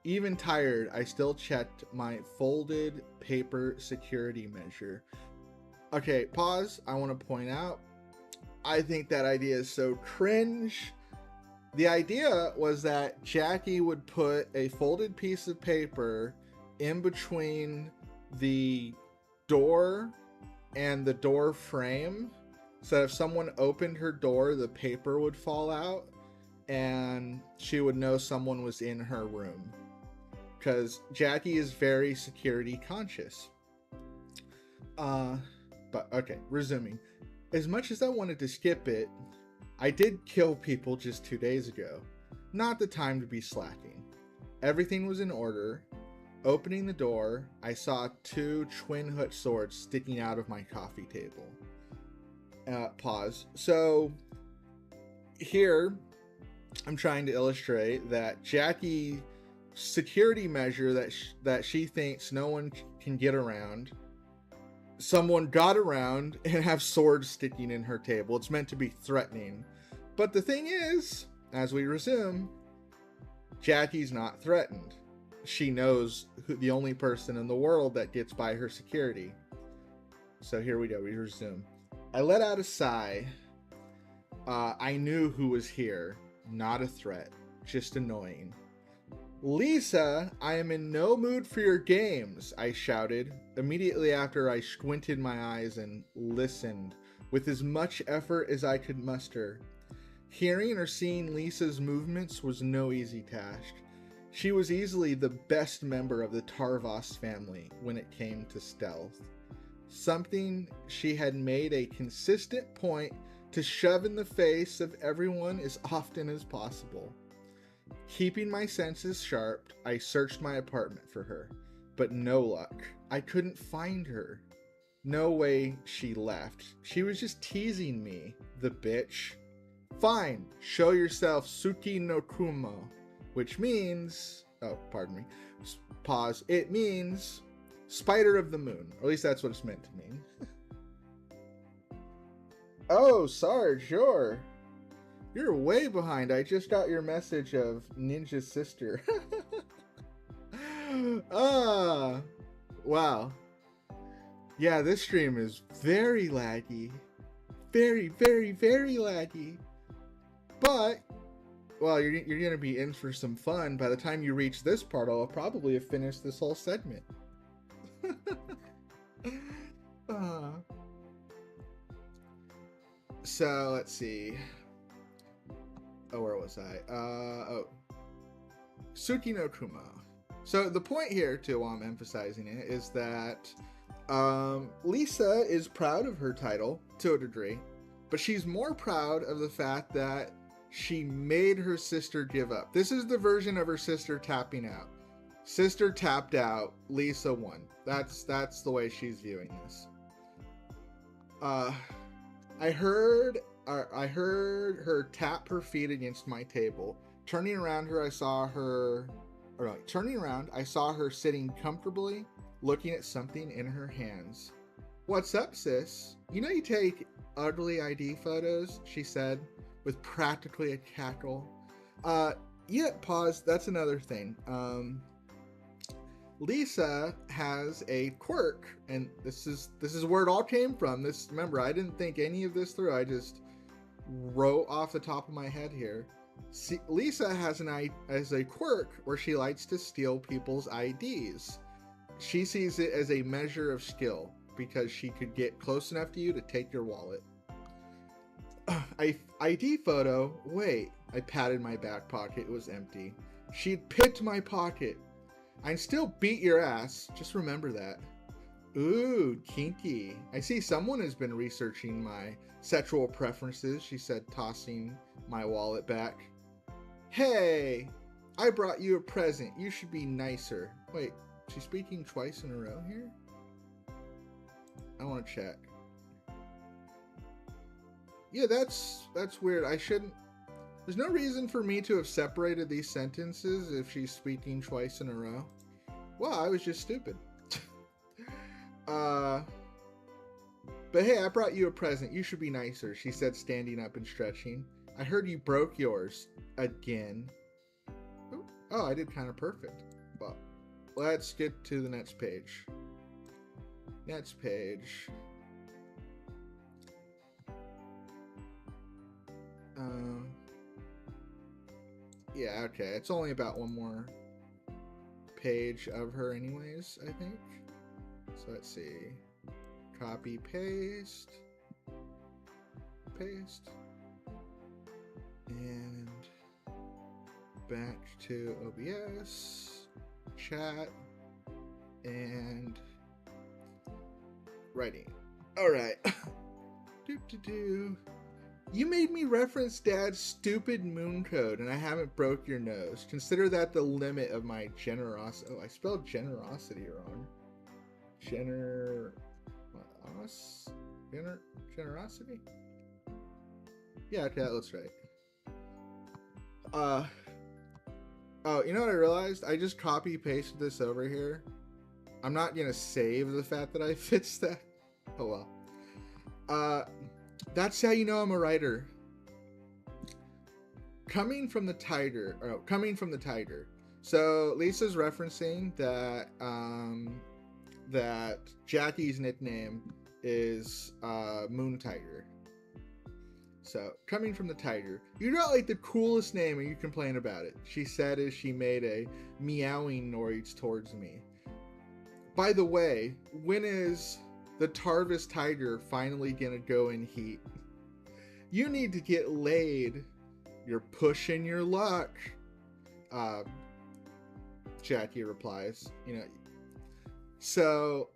Even tired, I still checked my folded paper security measure. Okay, pause. I want to point out, I think that idea is so cringe. The idea was that Jackie would put a folded piece of paper in between the door and the door frame, so that if someone opened her door, the paper would fall out and she would know someone was in her room. Because Jackie is very security conscious. But okay, resuming. As much as I wanted to skip it, I did kill people just 2 days ago. Not the time to be slacking. Everything was in order. Opening the door, I saw 2 twin hook swords sticking out of my coffee table. Pause. So here, I'm trying to illustrate that Jackie's security measure that she thinks no one can get around, someone got around and have swords sticking in her table. It's meant to be threatening. But the thing is, as we resume, Jackie's not threatened. She knows the only person in the world that gets by her security. So here we go, we resume. I let out a sigh. I knew who was here. Not a threat, just annoying. Lisa, I am in no mood for your games, I shouted, immediately after I squinted my eyes and listened with as much effort as I could muster. Hearing or seeing Lisa's movements was no easy task. She was easily the best member of the Tarvos family when it came to stealth. Something she had made a consistent point to shove in the face of everyone as often as possible. Keeping my senses sharp, I searched my apartment for her, but no luck. I couldn't find her. No way she left. She was just teasing me, the bitch. Fine, show yourself Suki no Kumo, which means, oh, pardon me, pause, it means Spider of the Moon, or at least that's what it's meant to mean. Oh, Sarge, you're way behind. I just got your message of Ninja's sister. Wow. Yeah, this stream is very laggy. Very, very, very laggy. But, well, you're going to be in for some fun. By the time you reach this part, I'll probably have finished this whole segment. So, let's see. Oh, where was I? Suki no Kuma. So the point here, too, while I'm emphasizing it, is that Lisa is proud of her title, to a degree, but she's more proud of the fact that she made her sister give up. This is the version of her sister tapping out. Sister tapped out, Lisa won. That's the way she's viewing this. I heard her tap her feet against my table. Turning around, I saw her sitting comfortably, looking at something in her hands. What's up, sis? You know you take ugly ID photos, she said, with practically a cackle. Yeah, pause. That's another thing. Lisa has a quirk, and this is where it all came from. Remember, I didn't think any of this through. I just wrote off the top of my head here. See, Lisa has a quirk where she likes to steal people's IDs. She sees it as a measure of skill because she could get close enough to you to take your wallet. ID photo? Wait. I patted my back pocket. It was empty. She'd picked my pocket. I'd still beat your ass. Just remember that. Ooh, kinky. I see someone has been researching my sexual preferences, she said, tossing my wallet back. Hey, I brought you a present. You should be nicer. Wait, she's speaking twice in a row here? I want to check. Yeah, that's weird. I shouldn't. There's no reason for me to have separated these sentences if she's speaking twice in a row. Wow, I was just stupid. But hey, I brought you a present. You should be nicer, she said, standing up and stretching. I heard you broke yours again. Oh, I did kind of perfect. Well, let's get to the next page. Next page. Yeah, okay. It's only about one more page of her anyways, I think. So let's see. Copy, paste. Paste. And back to OBS. Chat. And writing. Alright. You made me reference Dad's stupid moon code, and I haven't broke your nose. Consider that the limit of my generosity. Oh, I spelled generosity wrong. Generosity? Yeah, okay, that looks right. Oh, you know what I realized? I just copy pasted this over here. I'm not gonna save the fact that I fixed that. Oh well. That's how you know I'm a writer. Coming from the tiger. So Lisa's referencing that that Jackie's nickname is Moon Tiger. So coming from the tiger, you got like the coolest name, and you complain about it. She said as she made a meowing noise towards me. By the way, when is the Tarvis Tiger finally gonna go in heat? You need to get laid. You're pushing your luck. Jackie replies, you know. So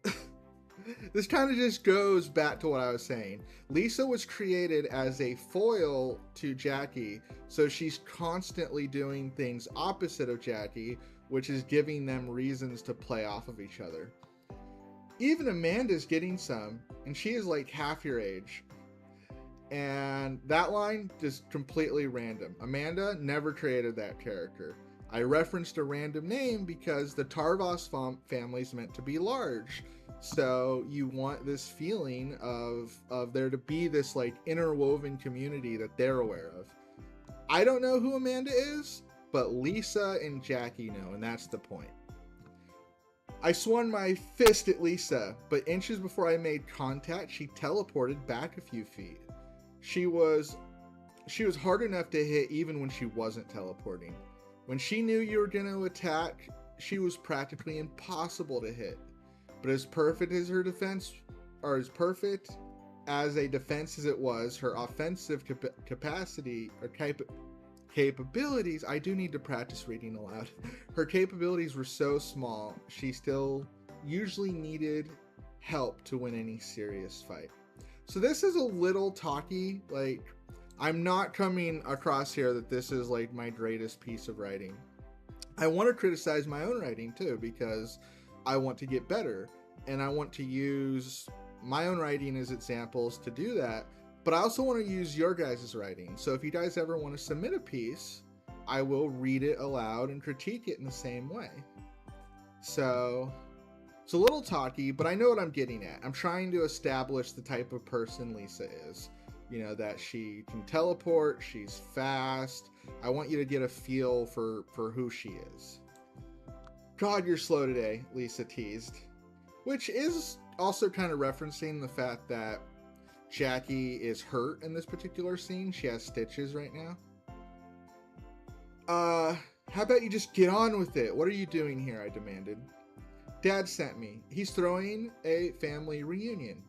this kind of just goes back to what I was saying. Lisa was created as a foil to Jackie, so she's constantly doing things opposite of Jackie, which is giving them reasons to play off of each other. Even Amanda's getting some, and she is like half your age. And that line just completely random. Amanda never created that character. I referenced a random name because the Tarvos family is meant to be large. So you want this feeling of there to be this like interwoven community that they're aware of. I don't know who Amanda is, but Lisa and Jackie know, and that's the point. I swung my fist at Lisa, but inches before I made contact, she teleported back a few feet. She was hard enough to hit even when she wasn't teleporting. When she knew you were going to attack, she was practically impossible to hit. But as perfect as her defense, or as perfect as a defense as it was, her offensive capacity or capabilities, I do need to practice reading aloud. Her capabilities were so small, she still usually needed help to win any serious fight. So this is a little talky, like, I'm not coming across here that this is like my greatest piece of writing. I want to criticize my own writing too, because I want to get better, and I want to use my own writing as examples to do that. But I also want to use your guys' writing. So if you guys ever want to submit a piece, I will read it aloud and critique it in the same way. So it's a little talky, but I know what I'm getting at. I'm trying to establish the type of person Lisa is. You know, that she can teleport, she's fast. I want you to get a feel for who she is. God, you're slow today, Lisa teased. Which is also kind of referencing the fact that Jackie is hurt in this particular scene. She has stitches right now. How about you just get on with it? What are you doing here? I demanded. Dad sent me. He's throwing a family reunion.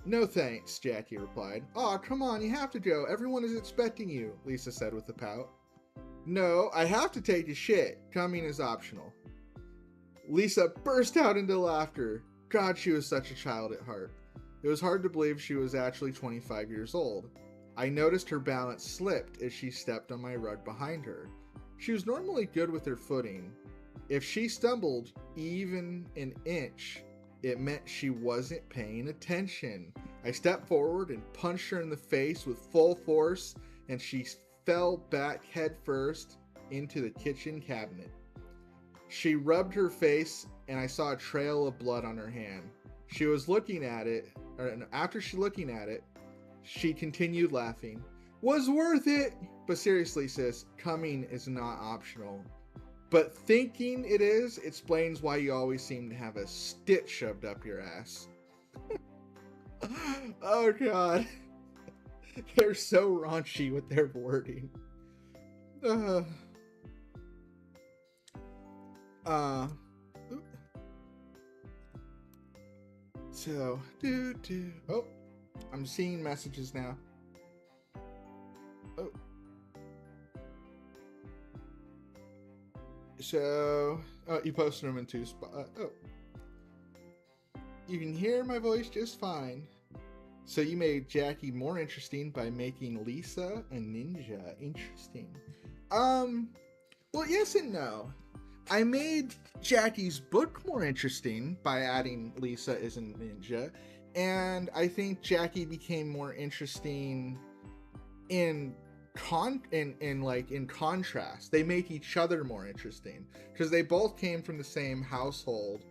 No thanks, Jackie replied. Aw, come on, you have to go. Everyone is expecting you, Lisa said with a pout. No, I have to take a shit. Coming is optional. Lisa burst out into laughter. God, she was such a child at heart. It was hard to believe she was actually 25 years old. I noticed her balance slipped as she stepped on my rug behind her. She was normally good with her footing. If she stumbled even an inch, it meant she wasn't paying attention. I stepped forward and punched her in the face with full force, and she fell back headfirst into the kitchen cabinet. She rubbed her face, and I saw a trail of blood on her hand. She was looking at it, or after she looking at it, she continued laughing. Was worth it! But seriously, sis, coming is not optional. But thinking it is explains why you always seem to have a stitch shoved up your ass. Oh god. They're so raunchy with their wording. So, oh, I'm seeing messages now. Oh. So, you posted them in two spots. Oh. You can hear my voice just fine. So you made Jackie more interesting by making Lisa a ninja interesting. Well, yes and no. I made Jackie's book more interesting by adding Lisa as a ninja, and I think Jackie became more interesting in contrast. They make each other more interesting because they both came from the same household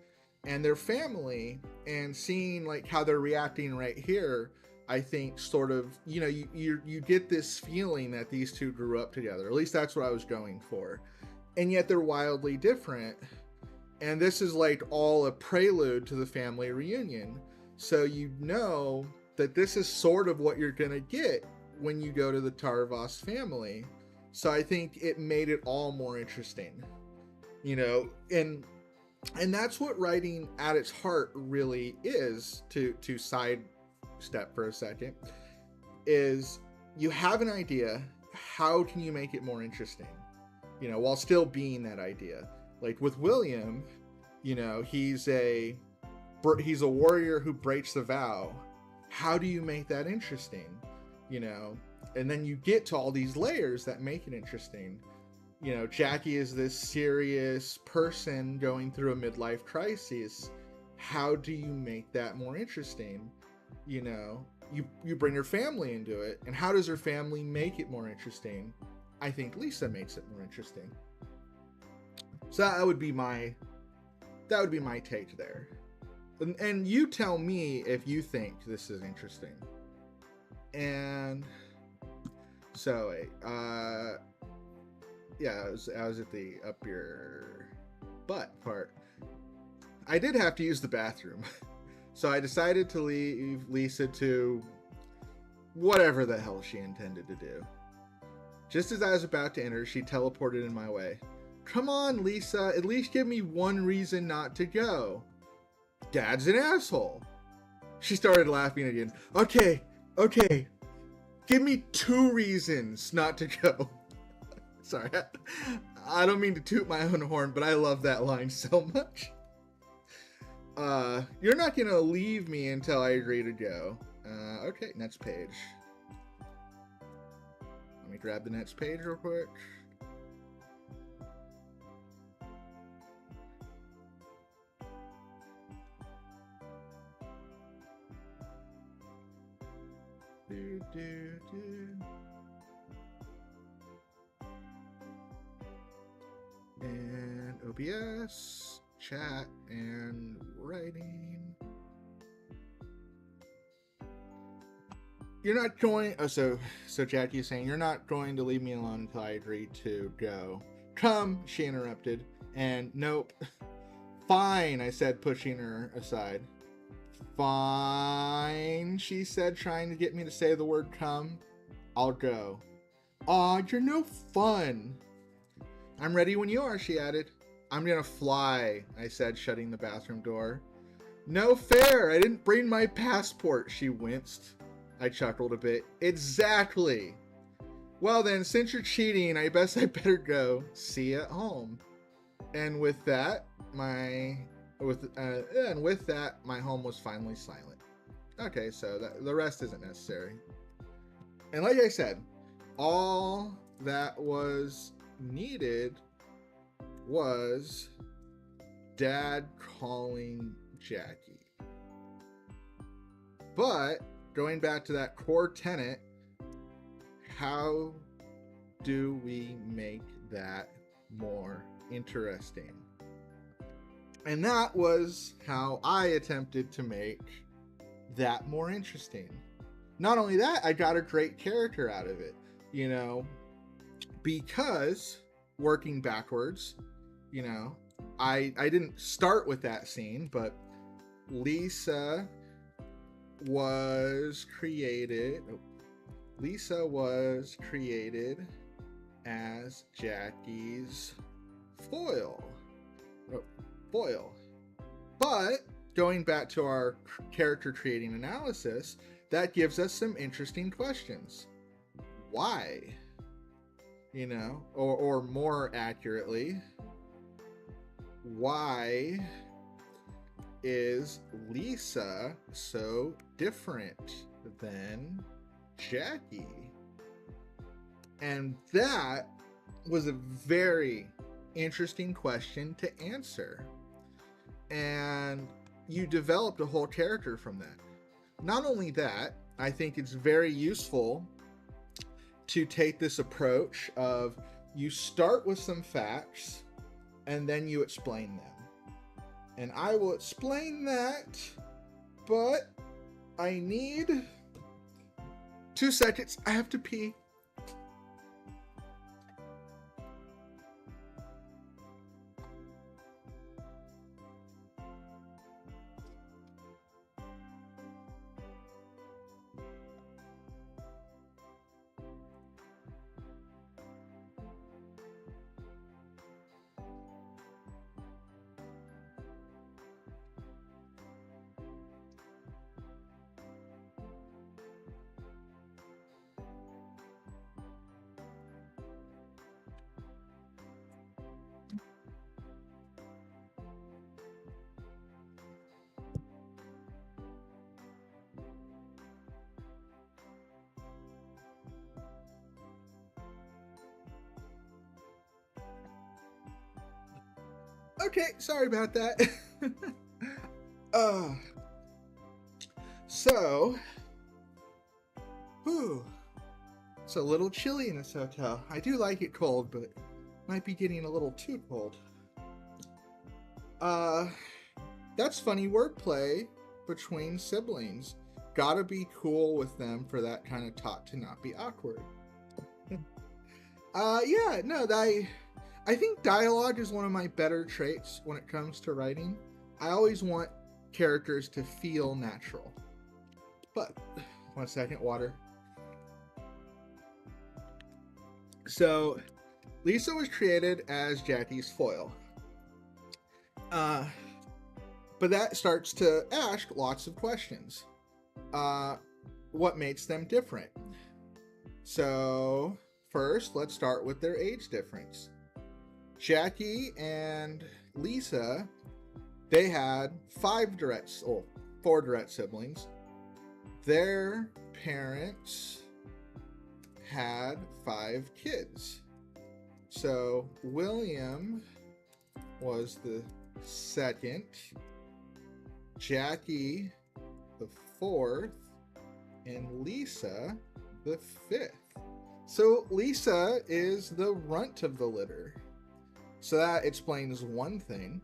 and their family, and seeing like how they're reacting right here, I think sort of, you know, you get this feeling that these two grew up together. At least that's what I was going for. And yet they're wildly different. And this is like all a prelude to the family reunion. So you know that this is sort of what you're gonna get when you go to the Tarvas family. So I think it made it all more interesting, you know, and that's what writing at its heart really is. To sidestep for a second, is you have an idea, how can you make it more interesting, you know, while still being that idea. Like with William, you know, he's a warrior who breaks the vow. How do you make that interesting, you know? And then you get to all these layers that make it interesting. You know, Jackie is this serious person going through a midlife crisis. How do you make that more interesting? You know, you bring her family into it, and how does her family make it more interesting? I think Lisa makes it more interesting. So that would be my take there. And you tell me if you think this is interesting. And so yeah, I was at the up your butt part. I did have to use the bathroom. So I decided to leave Lisa to whatever the hell she intended to do. Just as I was about to enter, she teleported in my way. Come on, Lisa, at least give me one reason not to go. Dad's an asshole. She started laughing again. Okay. Give me 2 reasons not to go. Sorry, I don't mean to toot my own horn, but I love that line so much. You're not gonna leave me until I agree to go. Okay, next page. Let me grab the next page real quick. And OBS, chat, and writing. You're not going. Oh, so Jackie is saying you're not going to leave me alone until I agree to go. Come, she interrupted. And nope. Fine, I said, pushing her aside. Fine, she said, trying to get me to say the word come. I'll go. Aw, you're no fun. I'm ready when you are, she added. I'm gonna fly, I said, shutting the bathroom door. No fair, I didn't bring my passport, she winced. I chuckled a bit. Exactly. Well then, since you're cheating, I guess I better go. See you at home. And with that, my home was finally silent. Okay, so the rest isn't necessary. And like I said, all that was needed was Dad calling Jackie. But going back to that core tenet, how do we make that more interesting? And that was how I attempted to make that more interesting. Not only that, I got a great character out of it, you know, because working backwards, you know, I didn't start with that scene, but Lisa was created as Jackie's foil. But going back to our character creating analysis, that gives us some interesting questions. Why? You know, or more accurately, why is Lisa so different than Jackie? And that was a very interesting question to answer. And you developed a whole character from that. Not only that, I think it's very useful to take this approach of you start with some facts and then you explain them. And I will explain that, but I need 2 seconds. I have to pee. Okay, sorry about that. So, it's a little chilly in this hotel. I do like it cold, but might be getting a little too cold. That's funny wordplay between siblings. Gotta be cool with them for that kind of talk to not be awkward. Yeah, no, I think dialogue is one of my better traits when it comes to writing. I always want characters to feel natural. But, 1 second, water. So, Lisa was created as Jackie's foil. But that starts to ask lots of questions. What makes them different? So, first, let's start with their age difference. Jackie and Lisa, they had 4 direct siblings. Their parents had 5 kids. So William was the second, Jackie the 4th, and Lisa the 5th. So Lisa is the runt of the litter. So that explains one thing.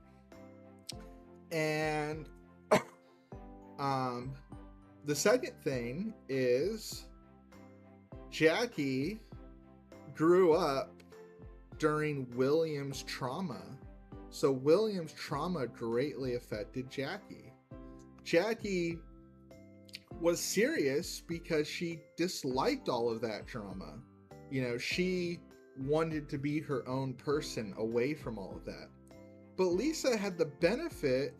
And the second thing is Jackie grew up during William's trauma. So William's trauma greatly affected Jackie. Jackie was serious because she disliked all of that trauma. You know, she wanted to be her own person away from all of that. But Lisa had the benefit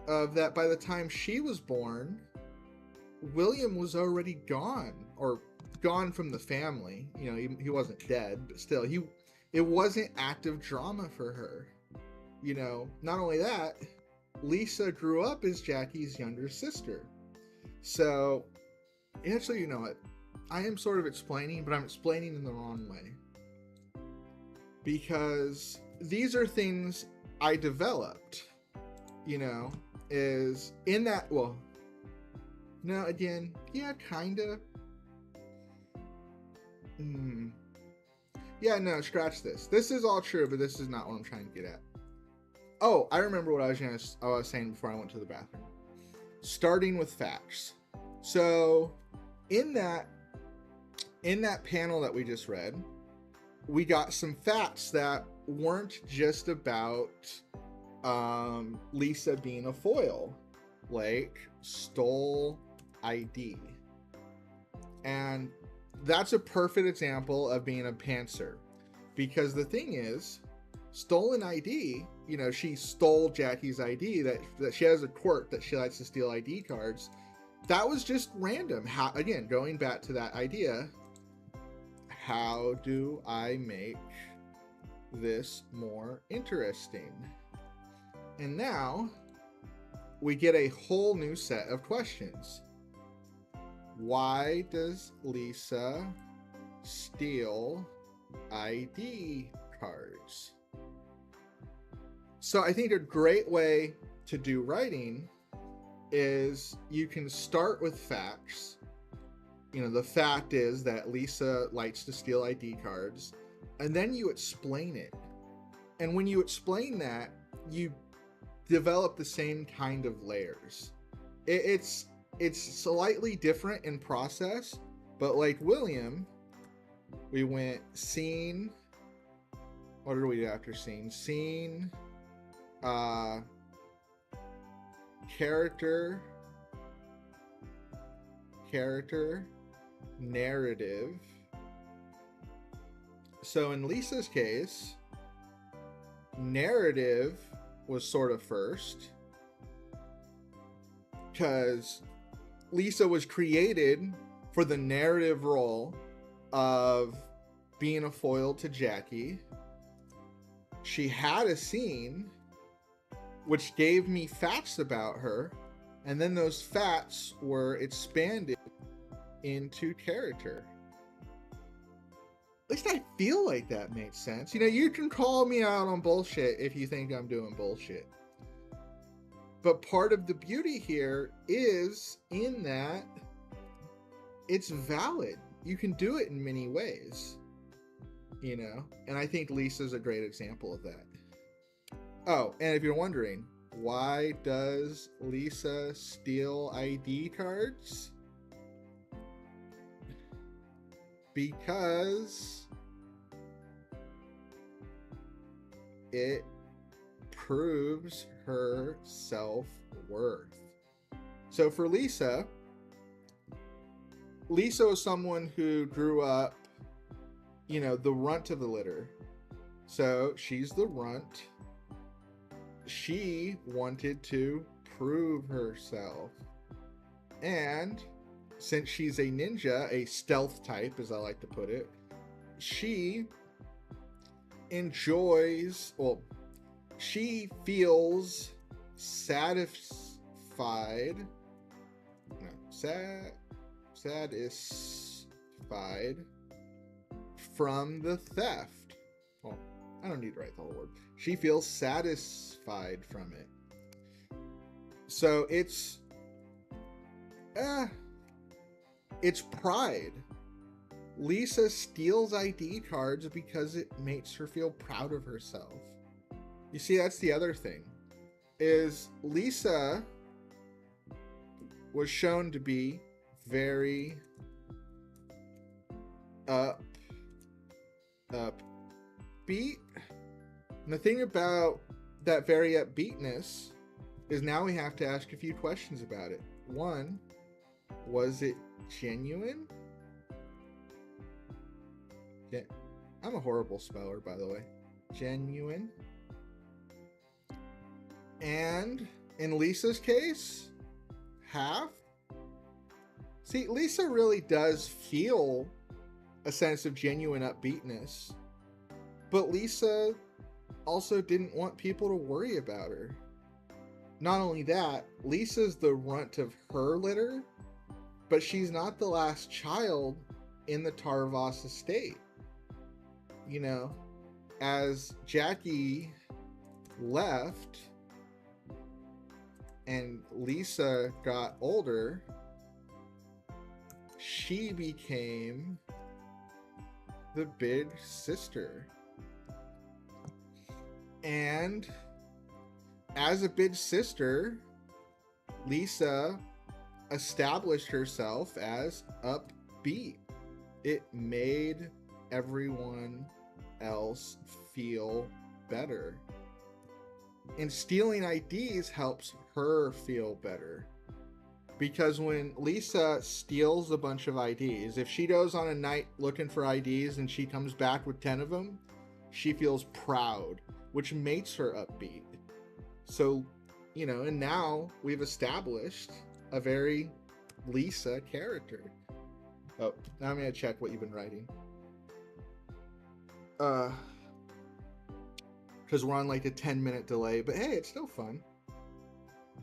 of that. By the time she was born, William was already gone, or gone from the family. You know, he wasn't dead, but still, it wasn't active drama for her. You know, not only that, Lisa grew up as Jackie's younger sister. So, actually, you know what? I am sort of explaining, but I'm explaining in the wrong way. Because these are things I developed, you know, is in that, well, No, again, yeah, kinda. Yeah, no, scratch this. This is all true, but this is not what I'm trying to get at. Oh, I remember what I was saying before I went to the bathroom. Starting with facts. So, in that panel that we just read, we got some facts that weren't just about Lisa being a foil, like stole ID. And that's a perfect example of being a pantser, because the thing is, stolen ID, you know, she stole Jackie's ID, that she has a quirk that she likes to steal ID cards. That was just random. How, again, going back to that idea, how do I make this more interesting? And now we get a whole new set of questions. Why does Lisa steal ID cards? So I think a great way to do writing is you can start with facts. You know, the fact is that Lisa likes to steal ID cards, and then you explain it. And when you explain that, you develop the same kind of layers. It's slightly different in process, but like William, we went scene. What did we do after scene? Scene, character, narrative. So in Lisa's case, narrative was sort of first, because Lisa was created for the narrative role of being a foil to Jackie. She had a scene which gave me facts about her, and then those facts were expanded into character. At least I feel like that makes sense. You know, you can call me out on bullshit if you think I'm doing bullshit. But part of the beauty here is in that it's valid. You can do it in many ways, you know? And I think Lisa's a great example of that. Oh, and if you're wondering, why does Lisa steal ID cards? Because it proves her self-worth. So for Lisa was someone who grew up, you know, the runt of the litter. So she's the runt. She wanted to prove herself. And since she's a ninja, a stealth type, as I like to put it, she enjoys, well, she feels satisfied from the theft. Well, I don't need to write the whole word. She feels satisfied from it. So it's pride. Lisa steals ID cards because it makes her feel proud of herself. You see, that's the other thing, is Lisa was shown to be very upbeat. And the thing about that very upbeatness is now we have to ask a few questions about it. One, was it genuine? Yeah, I'm a horrible speller, by the way. Genuine. And in Lisa's case, half. See, Lisa really does feel a sense of genuine upbeatness, but Lisa also didn't want people to worry about her. Not only that, Lisa's the runt of her litter, but she's not the last child in the Tarvas estate. You know, as Jackie left and Lisa got older, she became the big sister. And as a big sister, Lisa established herself as upbeat. It made everyone else feel better. And stealing IDs helps her feel better. Because when Lisa steals a bunch of IDs, if she goes on a night looking for IDs and she comes back with 10 of them, she feels proud, which makes her upbeat. So, you know, and now we've established a very Lisa character. Oh, now I'm going to check what you've been writing. Because we're on like a 10-minute delay, but hey, it's still fun.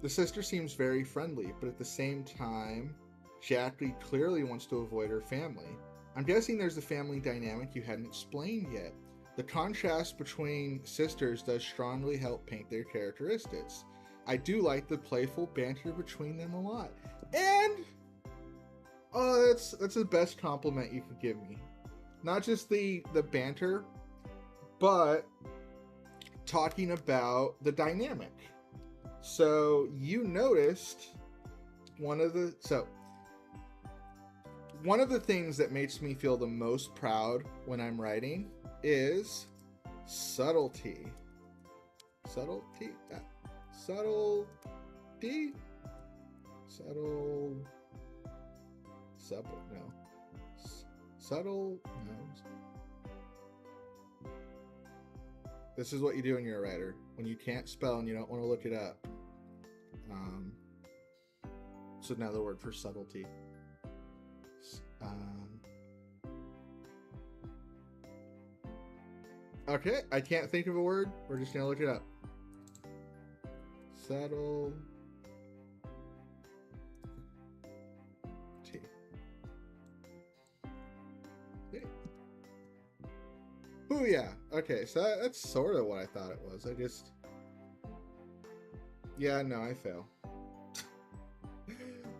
The sister seems very friendly, but at the same time, Jackie clearly wants to avoid her family. I'm guessing there's a family dynamic you hadn't explained yet. The contrast between sisters does strongly help paint their characteristics. I do like the playful banter between them a lot. And, oh, that's the best compliment you could give me. Not just the banter, but talking about the dynamic. So you noticed one of the things that makes me feel the most proud when I'm writing is subtlety. Subtlety? Subtlety? Subtle. Subtle. No. Subtle. No. This is what you do when you're a writer. When you can't spell and you don't want to look it up. So now the word for subtlety. Okay, I can't think of a word. We're just going to look it up. Subtle. Booyah! Okay, so that's sort of what I thought it was. Yeah, no, I fail.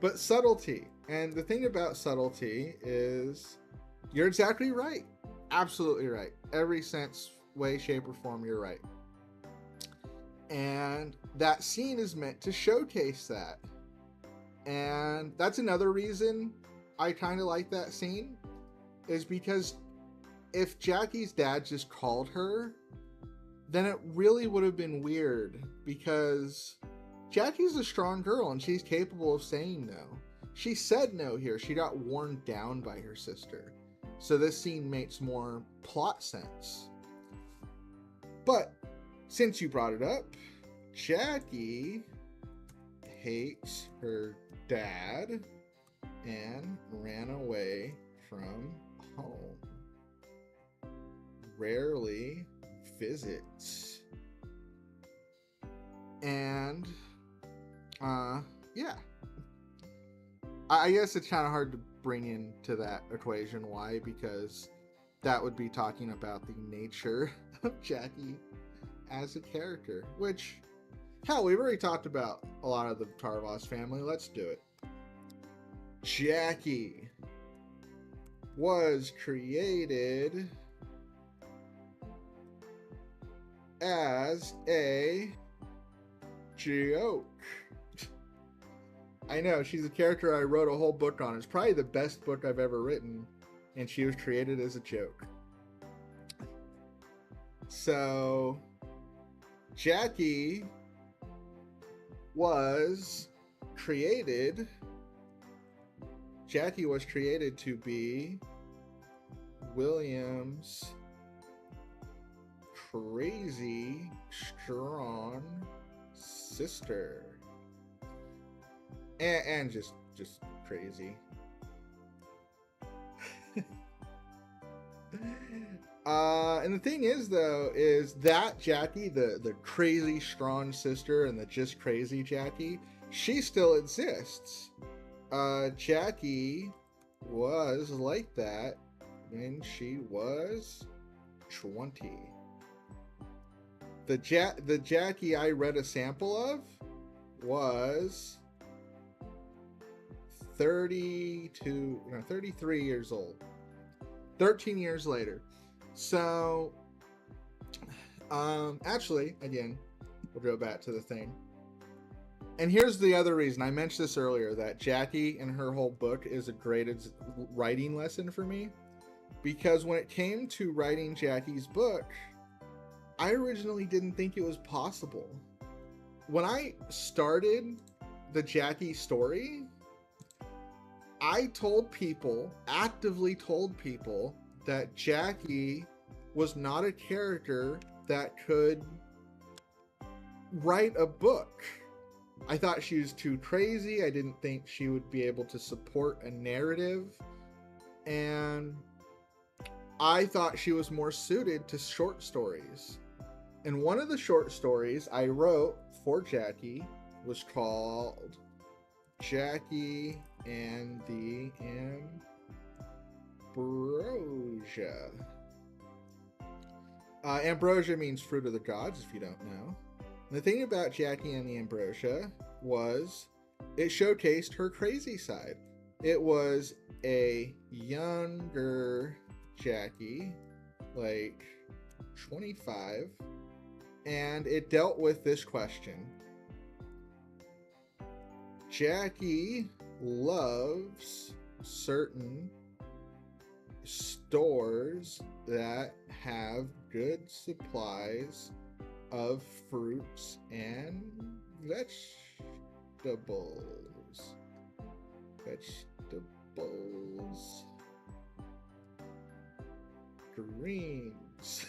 But subtlety. And the thing about subtlety is you're exactly right. Absolutely right. Every sense, way, shape, or form, you're right. And that scene is meant to showcase that. And that's another reason I kind of like that scene, is because if Jackie's dad just called her, then it really would have been weird, because Jackie's a strong girl and she's capable of saying no. She said no here. She got worn down by her sister. So this scene makes more plot sense. But since you brought it up, Jackie hates her dad and ran away from home. Rarely visits. And yeah, I guess it's kind of hard to bring into that equation. Why? Because that would be talking about the nature of Jackie as a character, which, hell, we've already talked about a lot of the Tarvos family. Let's do it. Jackie was created as a joke. I know, she's a character I wrote a whole book on. It's probably the best book I've ever written, and she was created as a joke. So, Jackie was created to be William's crazy strong sister. And just crazy. And the thing is, though, is that Jackie, the crazy strong sister and the just crazy Jackie, she still exists. Jackie was like that when she was 20. The Jackie I read a sample of was 33 years old. 13 years later. So, actually, again, we'll go back to the thing. And here's the other reason. I mentioned this earlier, that Jackie and her whole book is a great writing lesson for me. Because when it came to writing Jackie's book, I originally didn't think it was possible. When I started the Jackie story, I actively told people that Jackie was not a character that could write a book. I thought she was too crazy. I didn't think she would be able to support a narrative. And I thought she was more suited to short stories. And one of the short stories I wrote for Jackie was called Jackie and the Ambrosia. Ambrosia means fruit of the gods, if you don't know. The thing about Jackie and the Ambrosia was it showcased her crazy side. It was a younger Jackie, like 25, and it dealt with this question. Jackie loves certain stores that have good supplies of fruits and vegetables. Greens.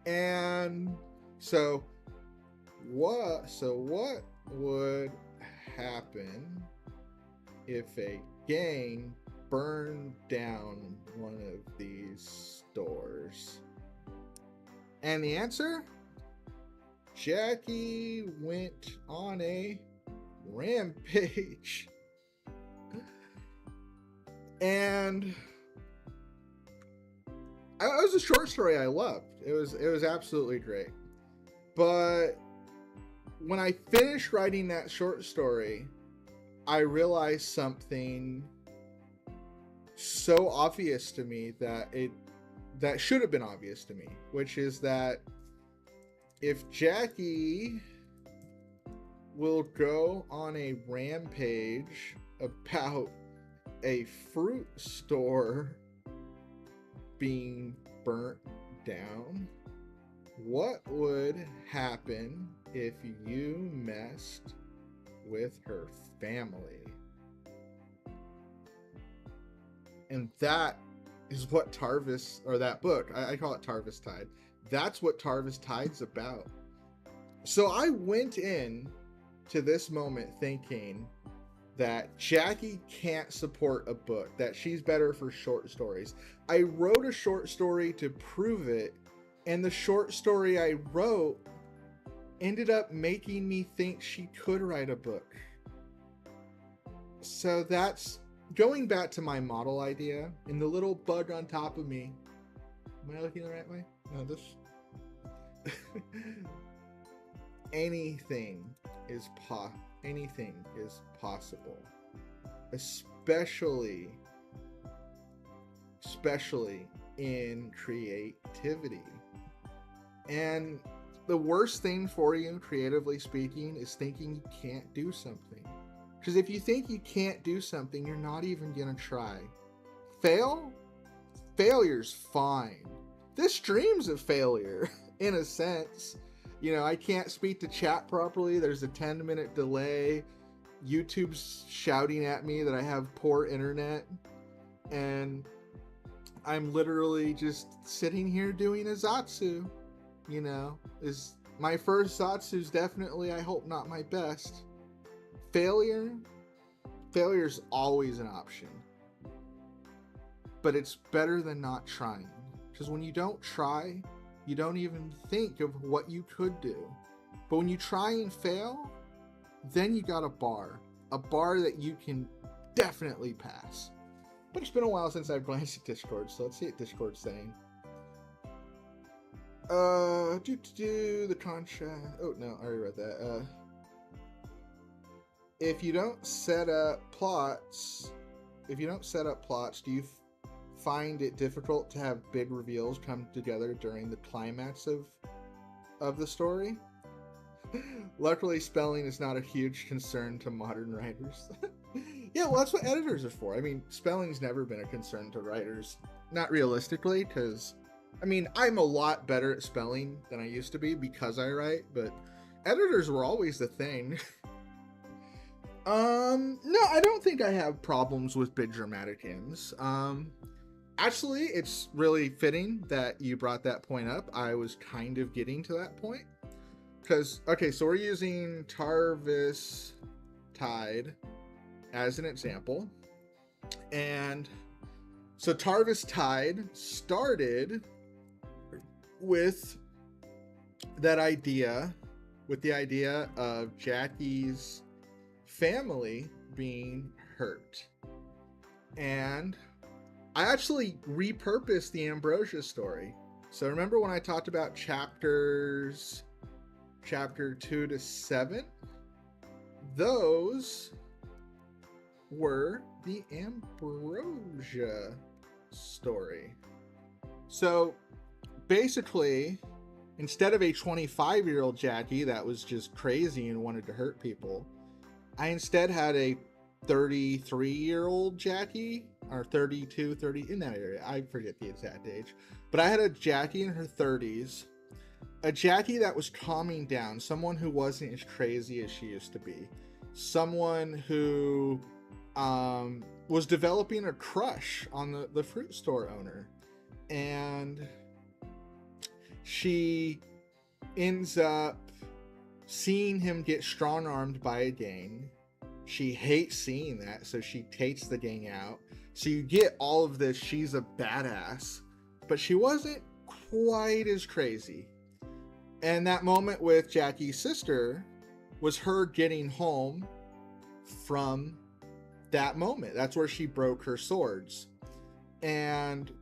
And so what would happen if a gang burned down one of these stores? And the answer? Jackie went on a rampage. And it was a short story I loved. It was absolutely great. But when I finished writing that short story, I realized something so obvious to me that should have been obvious to me, which is that if Jackie will go on a rampage about a fruit store being burnt down, what would happen if you messed with her family? And that is what Tarvis, or that book, I call it Tarvis Tide. That's what Tarvis Tide's about. So I went in to this moment thinking that Jackie can't support a book, that she's better for short stories. I wrote a short story to prove it, and the short story I wrote ended up making me think she could write a book. So that's going back to my model idea and the little bug on top of me. Am I looking the right way? No, this. Anything is possible, especially in creativity. And the worst thing for you, creatively speaking, is thinking you can't do something. Because if you think you can't do something, you're not even gonna try. Failure's fine. This stream's a failure in a sense. You know, I can't speak to chat properly. There's a 10-minute delay. YouTube's shouting at me that I have poor internet. And I'm literally just sitting here doing a Zatsu. You know, is my first Zatsu's definitely, I hope, not my best. Failure's always an option. But it's better than not trying. Because when you don't try, you don't even think of what you could do. But when you try and fail, then you got a bar that you can definitely pass. But it's been a while since I've glanced at Discord, so let's see what Discord's saying. The contract. Oh no, I already read that. if you don't set up plots, do you find it difficult to have big reveals come together during the climax of the story? Luckily, spelling is not a huge concern to modern writers. Yeah, well, that's what editors are for. I mean, spelling's never been a concern to writers. Not realistically, because, I mean, I'm a lot better at spelling than I used to be because I write, but editors were always the thing. No, I don't think I have problems with big dramatic ends. Actually, it's really fitting that you brought that point up. I was kind of getting to that point. Because, okay, so we're using Tarvis Tide as an example. And so Tarvis Tide started with the idea of Jackie's family being hurt. And I actually repurposed the Ambrosia story. So remember when I talked about chapter 2 to 7? Those were the Ambrosia story. So basically, instead of a 25-year-old Jackie that was just crazy and wanted to hurt people, I instead had a 33-year-old Jackie, or 32, 30, in that area. I forget the exact age. But I had a Jackie in her 30s, a Jackie that was calming down, someone who wasn't as crazy as she used to be, someone who was developing a crush on the fruit store owner, and she ends up seeing him get strong-armed by a gang. She hates seeing that, so she takes the gang out. So you get all of this, she's a badass, but she wasn't quite as crazy. And that moment with Jackie's sister was her getting home from that moment. That's where she broke her swords. And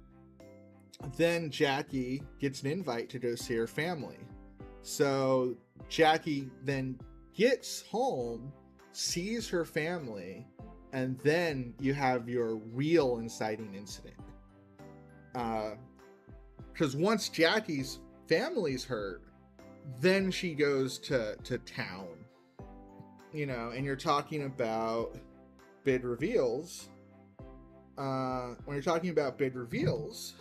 then Jackie gets an invite to go see her family. So Jackie then gets home, sees her family, and then you have your real inciting incident. Because once Jackie's family's hurt, then she goes to town, and you're talking about big reveals. When you're talking about big reveals,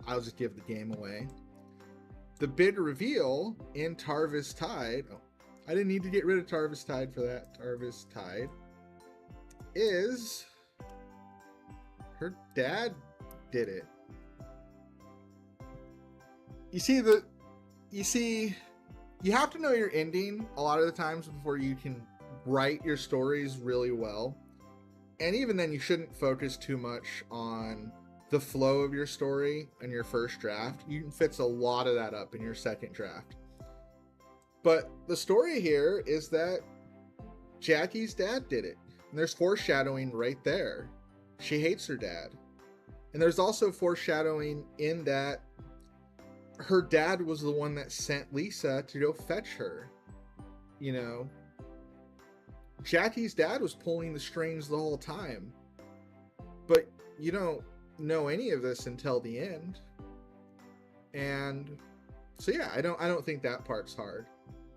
I'll just give the game away. The big reveal in Tarvis Tide, I didn't need to get rid of Tarvis Tide for that. Tarvis Tide is her dad did it. You see, you have to know your ending a lot of the times before you can write your stories really well. And even then, you shouldn't focus too much on the flow of your story in your first draft. You can fix a lot of that up in your second draft. But the story here is that Jackie's dad did it. And there's foreshadowing right there. She hates her dad. And there's also foreshadowing in that her dad was the one that sent Lisa to go fetch her. Jackie's dad was pulling the strings the whole time. But you don't know any of this until the end. And so yeah, I don't think that part's hard.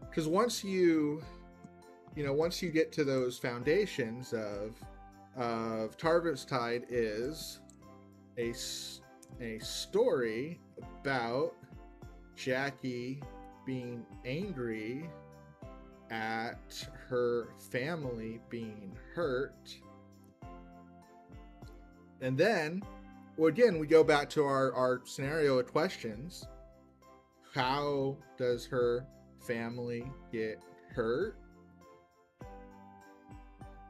Because once you get to those foundations of Tarvis Tide is a story about Jackie being angry at her family being hurt. And then, well, again, we go back to our scenario of questions. How does her family get hurt?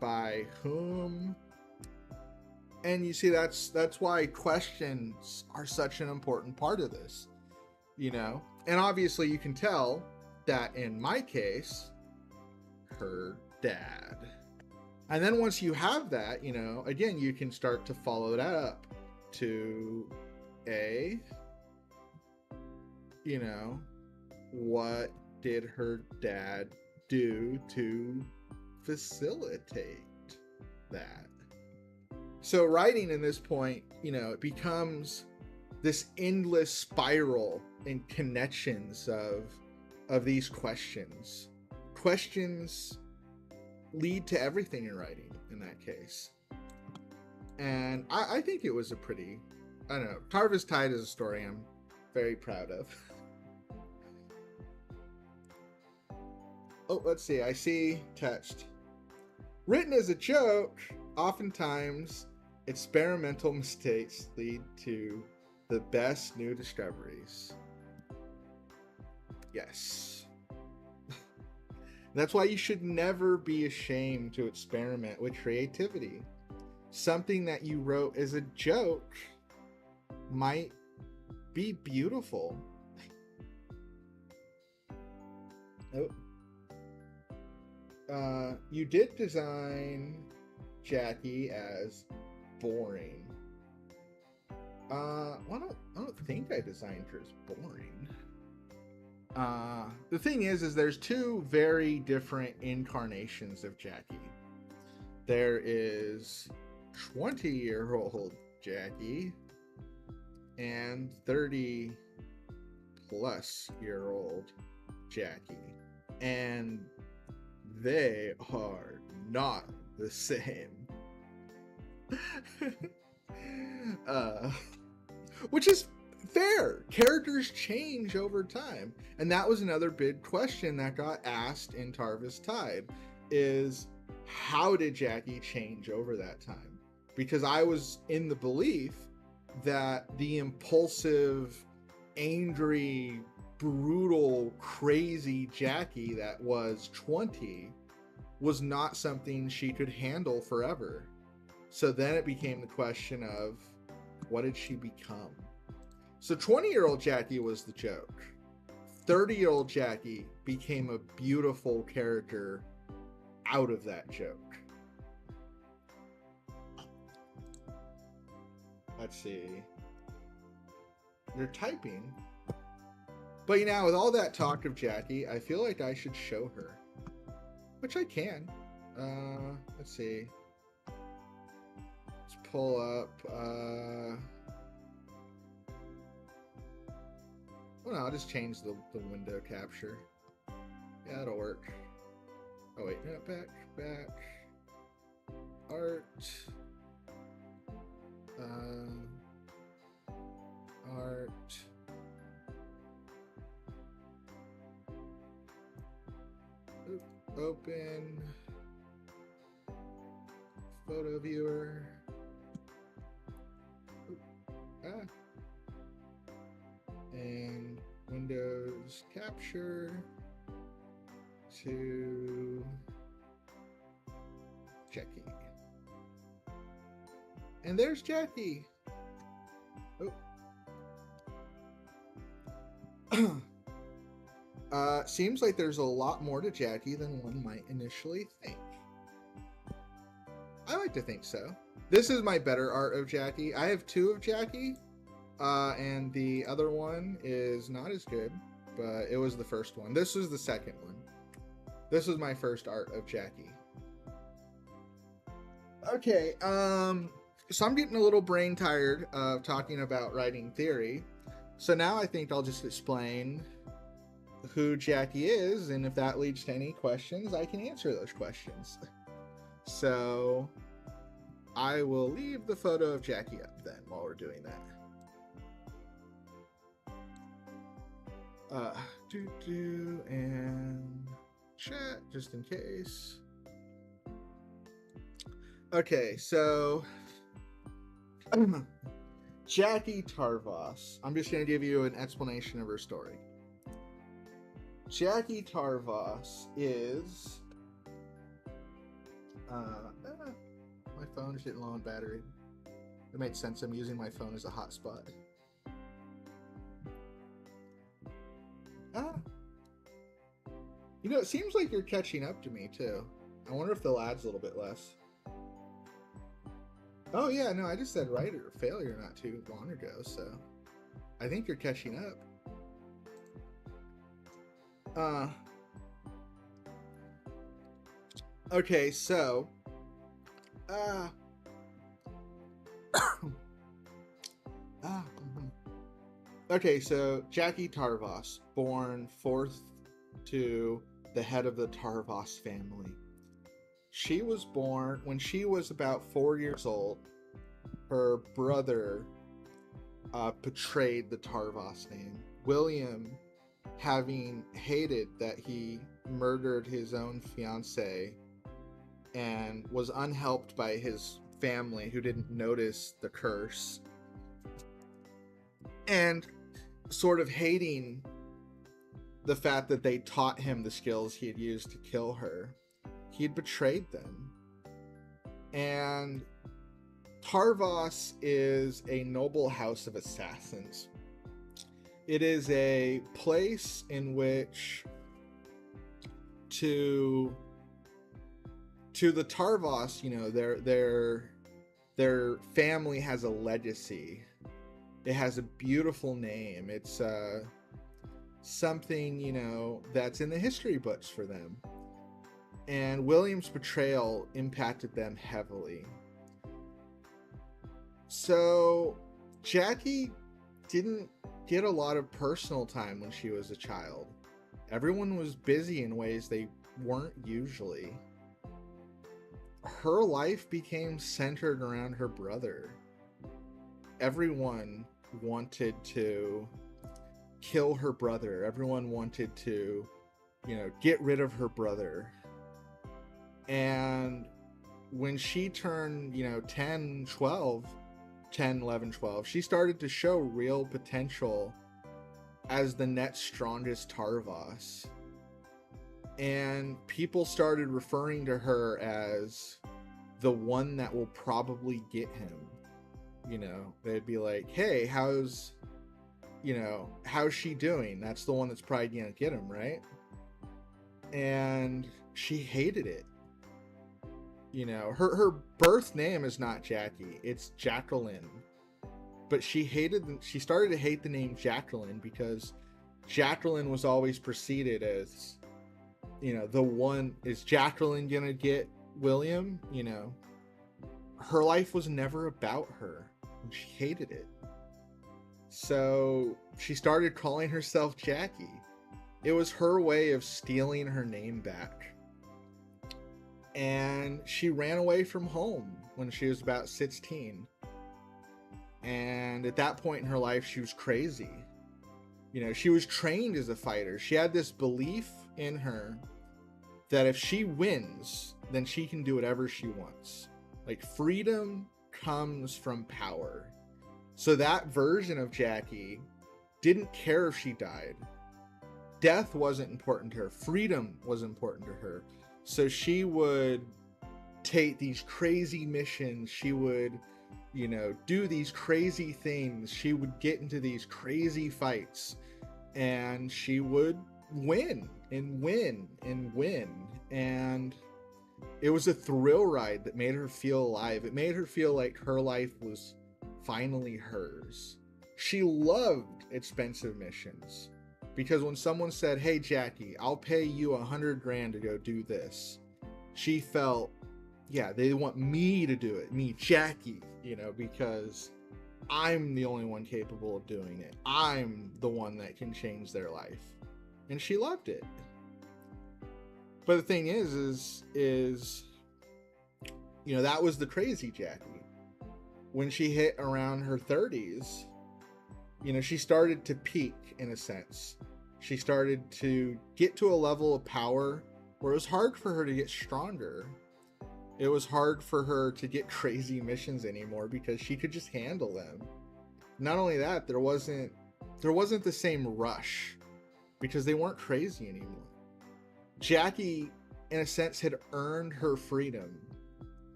By whom? And you see, that's why questions are such an important part of this, And obviously you can tell that in my case, her dad. And then once you have that, again, you can start to follow that up to what did her dad do to facilitate that. So writing in this point, you know, it becomes this endless spiral and connections of these questions. Questions lead to everything in writing in that case. And I think it was a pretty, I don't know, Harvest Tide is a story I'm very proud of. Oh, let's see. I see text. Written as a joke, oftentimes experimental mistakes lead to the best new discoveries. Yes. That's why you should never be ashamed to experiment with creativity. Something that you wrote as a joke might be beautiful. Oh. You did design Jackie as boring. Well, I don't think I designed her as boring. The thing is there's two very different incarnations of Jackie. There is 20-year-old Jackie and 30-plus-year-old Jackie. And they are not the same. Which is fair. Characters change over time. And that was another big question that got asked in Harvest Tide is how did Jackie change over that time? Because I was in the belief that the impulsive, angry, brutal, crazy Jackie that was 20 was not something she could handle forever. So then it became the question of what did she become? So 20-year-old Jackie was the joke. 30-year-old Jackie became a beautiful character out of that joke. Let's see. You're typing. But you know, with all that talk of Jackie, I feel like I should show her. Which I can. Let's see. Let's pull up. Well, no, I'll just change the window capture. Yeah, that'll work. Oh, wait. No, back. Art. Art. Open. Photo viewer. And Windows capture to Jackie. And there's Jackie. Oh. Seems like there's a lot more to Jackie than one might initially think. I like to think so. This is my better art of Jackie. I have two of Jackie, and the other one is not as good, but it was the first one. This was the second one. This was my first art of Jackie. Okay, so I'm getting a little brain tired of talking about writing theory. So now I think I'll just explain who Jackie is, and if that leads to any questions, I can answer those questions. So I will leave the photo of Jackie up then while we're doing that. And chat just in case. Okay, so Jackie Tarvos. I'm just going to give you an explanation of her story. Jackie Tarvos is my phone's getting low on battery. It makes sense. I'm using my phone as a hotspot. You know, it seems like you're catching up to me too. I wonder if the lad's a little bit less. Oh yeah, no, I just said right or failure not too long ago, so I think you're catching up. Okay, so uh, okay, so Jackie Tarvos, born fourth to the head of the Tarvos family. She was born when she was about 4 years old. Her brother betrayed the Tarvos name. William, having hated that he murdered his own fiancée and was unhelped by his family who didn't notice the curse, and sort of hating the fact that they taught him the skills he had used to kill her, he had betrayed them. And Tarvos is a noble house of assassins. It is a place in which to the Tarvos, you know, their family has a legacy. It has a beautiful name. It's something, you know, that's in the history books for them. And William's betrayal impacted them heavily. So Jackie didn't get a lot of personal time when she was a child. Everyone was busy in ways they weren't usually. Her life became centered around her brother. Everyone wanted to kill her brother. Everyone wanted to, you know, get rid of her brother. And when she turned, you know, 10, 11, 12, she started to show real potential as the next strongest Tarvos. And people started referring to her as the one that will probably get him. You know, they'd be like, hey, how's she doing? That's the one that's probably gonna get him, right? And she hated it. You know, her birth name is not Jackie, it's Jacqueline. But she started to hate the name Jacqueline because Jacqueline was always preceded as, you know, the one. Is Jacqueline gonna get William? You know, her life was never about her, and she hated it. So she started calling herself Jackie. It was her way of stealing her name back. And she ran away from home when she was about 16. And at that point in her life, she was crazy. You know, she was trained as a fighter. She had this belief in her that if she wins, then she can do whatever she wants. Like, freedom comes from power. So that version of Jackie didn't care if she died. Death wasn't important to her. Freedom was important to her. So she would take these crazy missions. She would, you know, do these crazy things. She would get into these crazy fights. And she would win and win and win. And it was a thrill ride that made her feel alive. It made her feel like her life was finally hers. She loved expensive missions. Because when someone said, hey, Jackie, I'll pay you $100,000 to go do this, she felt, yeah, they want me to do it. Me, Jackie, you know, because I'm the only one capable of doing it. I'm the one that can change their life. And she loved it. But the thing is, you know, that was the crazy Jackie. When she hit around her 30s, you know, she started to peak in a sense. She started to get to a level of power where it was hard for her to get stronger. It was hard for her to get crazy missions anymore because she could just handle them. Not only that, there wasn't the same rush because they weren't crazy anymore. Jackie, in a sense, had earned her freedom.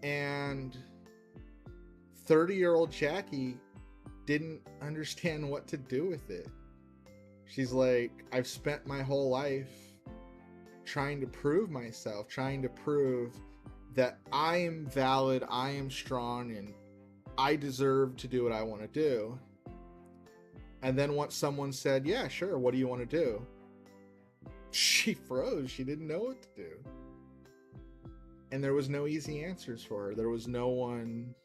And 30-year-old Jackie didn't understand what to do with it. She's like, I've spent my whole life trying to prove myself, trying to prove that I am valid, I am strong, and I deserve to do what I want to do. And then once someone said, yeah, sure, what do you want to do? She froze. She didn't know what to do. And there was no easy answers for her. There was no one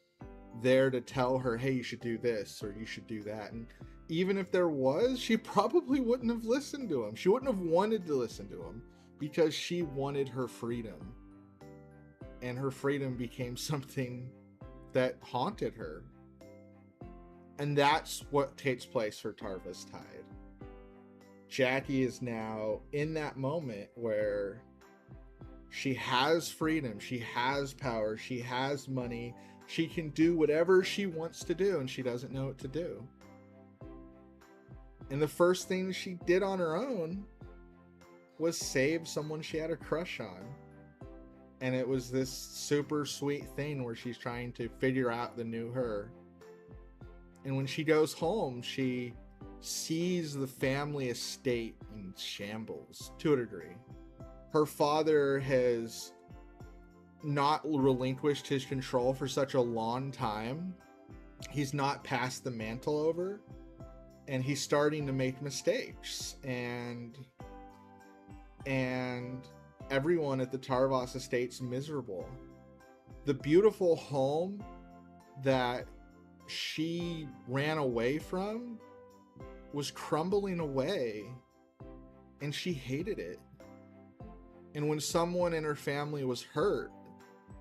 there to tell her, hey, you should do this or you should do that. And even if there was, she probably wouldn't have listened to him. She wouldn't have wanted to listen to him because she wanted her freedom. And her freedom became something that haunted her. And that's what takes place for Tarva's Tide. Jackie is now in that moment where she has freedom, she has power, she has money, she can do whatever she wants to do, and she doesn't know what to do. And the first thing she did on her own was save someone she had a crush on. And it was this super sweet thing where she's trying to figure out the new her. And when she goes home, she sees the family estate in shambles to a degree. Her father has not relinquished his control for such a long time. He's not passed the mantle over, and he's starting to make mistakes. And everyone at the Tarvas estate's miserable. The beautiful home that she ran away from was crumbling away, and she hated it. And when someone in her family was hurt,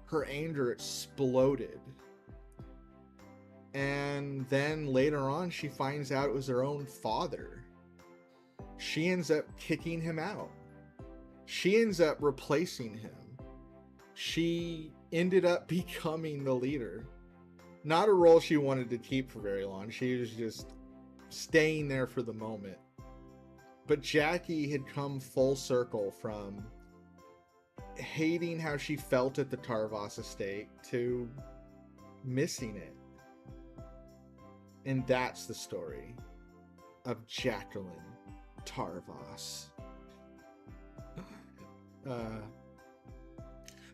her anger exploded. And then later on, she finds out it was her own father. She ends up kicking him out. She ends up replacing him. She ended up becoming the leader. Not a role she wanted to keep for very long. She was just staying there for the moment. But Jackie had come full circle from hating how she felt at the Tarvas estate to missing it. And that's the story of Jacqueline Tarvas.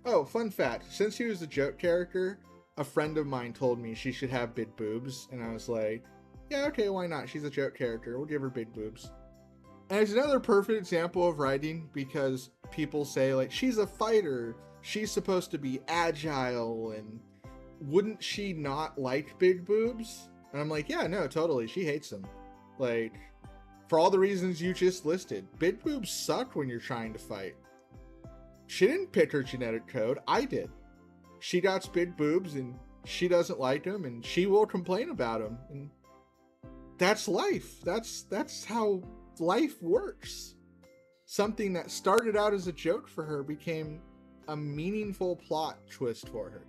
Oh, fun fact. Since she was a joke character, a friend of mine told me she should have big boobs. And I was like, yeah, okay, why not? She's a joke character. We'll give her big boobs. And it's another perfect example of writing, because people say, like, she's a fighter, she's supposed to be agile, and wouldn't she not like big boobs? And I'm like, yeah, no, totally, she hates them. Like, for all the reasons you just listed, big boobs suck when you're trying to fight. She didn't pick her genetic code, I did. She got big boobs, and she doesn't like them, and she will complain about them. And that's life. That's how life works. Something that started out as a joke for her became a meaningful plot twist for her.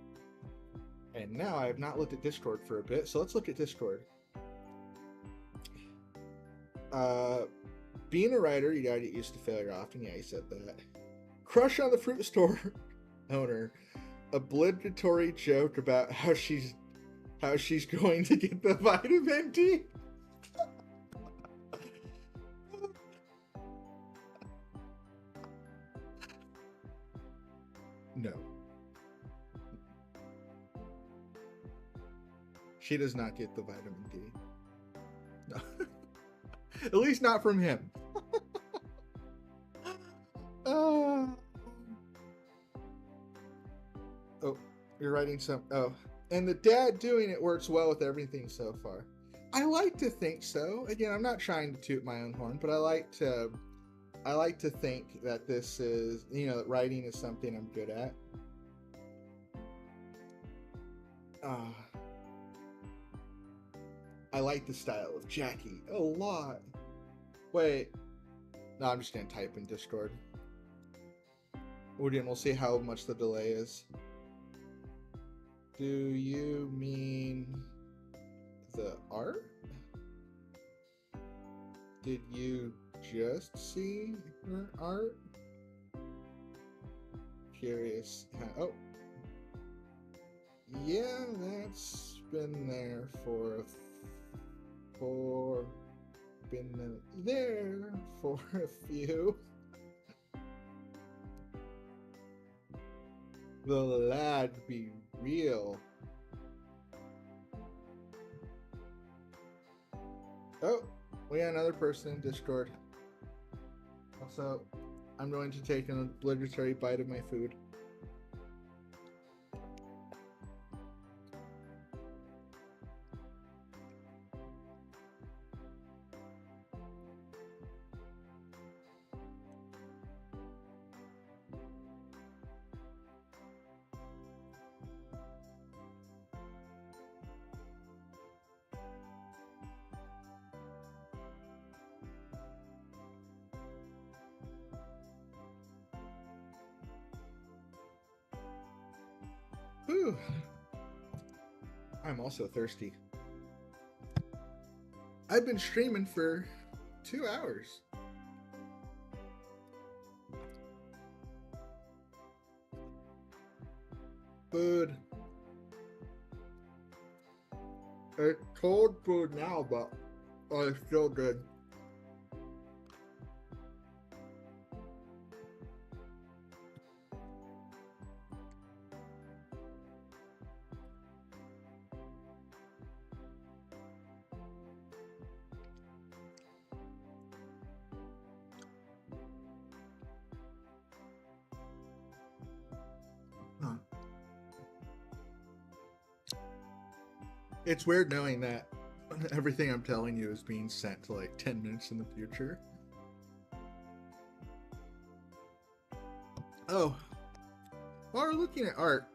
And now I have not looked at Discord for a bit, so let's look at Discord. Being a writer, you gotta get used to failure often. Yeah, you said that. Crush on the fruit store owner. Obligatory joke about how she's going to get the vitamin D. No. She does not get the vitamin D. No. At least not from him. Oh, you're writing some. Oh, and the dad doing it works well with everything so far. I like to think so. Again, I'm not trying to toot my own horn, but I like to think that this is, that writing is something I'm good at. I like the style of Jackie a lot. Wait. No, I'm just going to type in Discord. Again, we'll see how much the delay is. Do you mean the art? Did you just see her art? Curious how... Oh. Yeah, that's been there been there for a few. The lad be real. Oh, we got another person in Discord. Also, I'm going to take an obligatory bite of my food. Whew. I'm also thirsty. I've been streaming for 2 hours. Food. It's cold food now, but it's still good. Huh. It's weird knowing that everything I'm telling you is being sent to like 10 minutes in the future. Oh, while we're looking at art,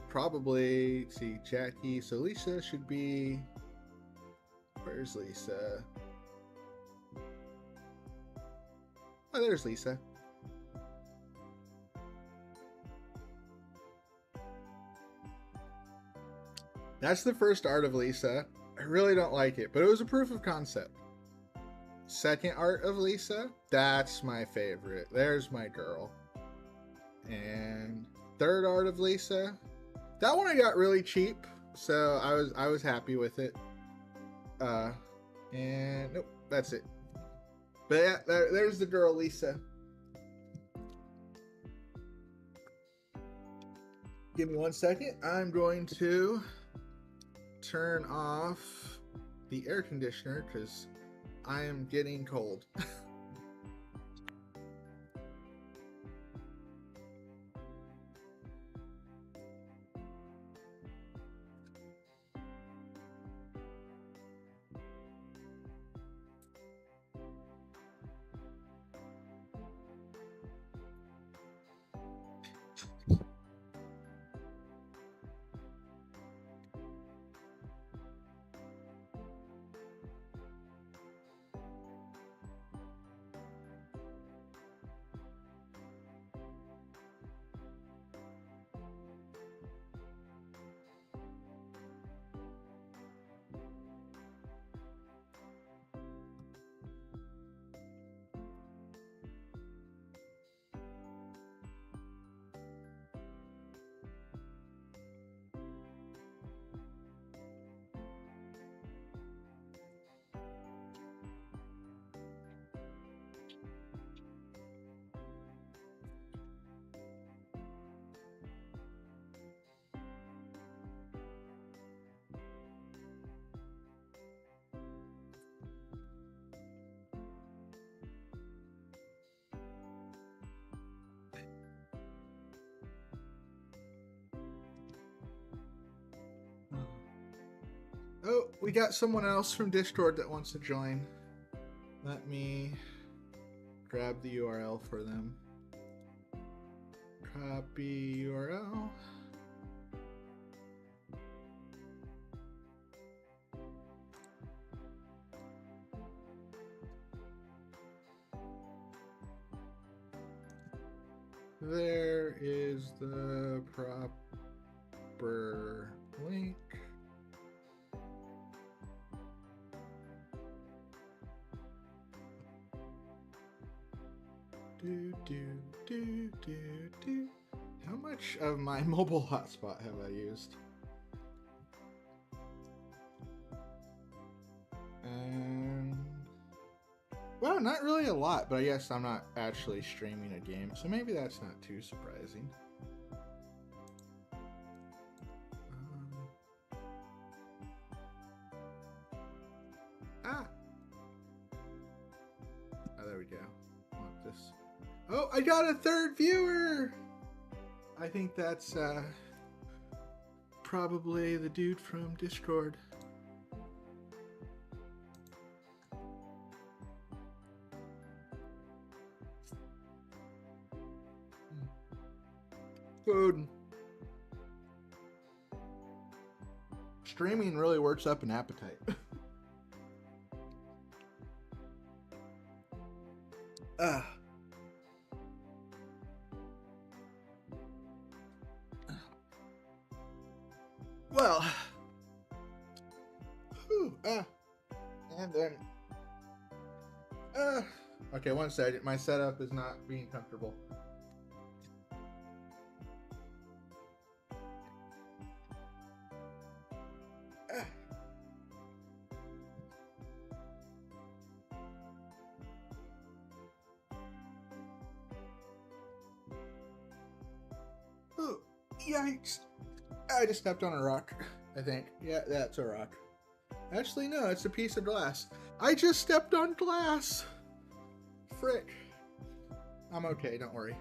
probably see Jackie. So Lisa should be. Where's Lisa? Oh, there's Lisa. That's the first art of Lisa. I really don't like it, but it was a proof of concept. Second art of Lisa, that's my favorite. There's my girl. And third art of Lisa, that one I got really cheap, so I was happy with it. And nope, that's it. But yeah, there's the girl Lisa. Give me 1 second. I'm going to turn off the air conditioner because I am getting cold. Oh, we got someone else from Discord that wants to join. Let me grab the URL for them. Copy URL. There is the proper link. How much of my mobile hotspot have I used? And well, not really a lot, but I guess I'm not actually streaming a game, so maybe that's not too surprising. Oh, there we go. I want this. Oh, I got a third viewer! I think that's probably the dude from Discord. Food. Streaming really works up an appetite. Well, and then, okay, one second. My setup is not being comfortable. Oh, yikes. I just stepped on a rock, I think. Yeah, that's a rock. Actually, no, it's a piece of glass. I just stepped on glass. Frick. I'm okay, don't worry.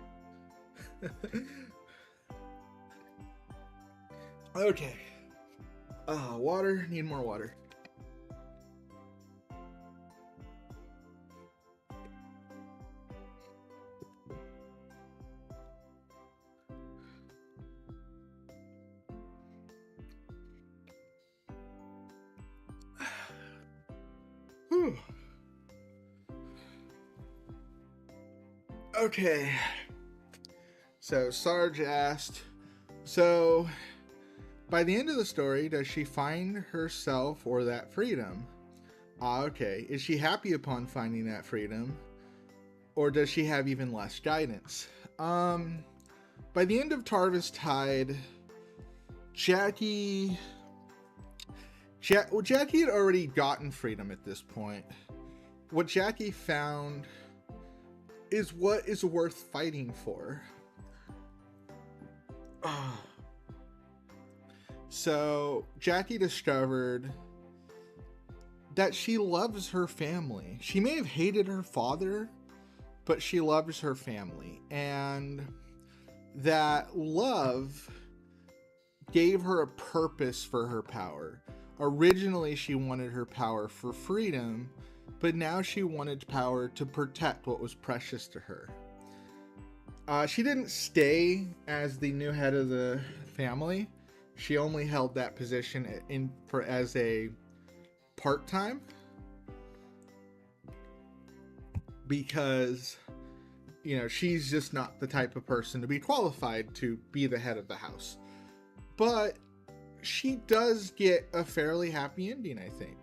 Okay. Water. Need more water. Whew. Okay. So Sarge asked, so by the end of the story, does she find herself or that freedom? Okay. Is she happy upon finding that freedom? Or does she have even less guidance? By the end of Tarvis Tide, Jackie had already gotten freedom at this point. What Jackie found is what is worth fighting for. So Jackie discovered that she loves her family. She may have hated her father, but she loves her family. And that love gave her a purpose for her power. Originally, she wanted her power for freedom, but now she wanted power to protect what was precious to her. She didn't stay as the new head of the family. She only held that position as a part-time, because, you know, she's just not the type of person to be qualified to be the head of the house. But she does get a fairly happy ending, I think.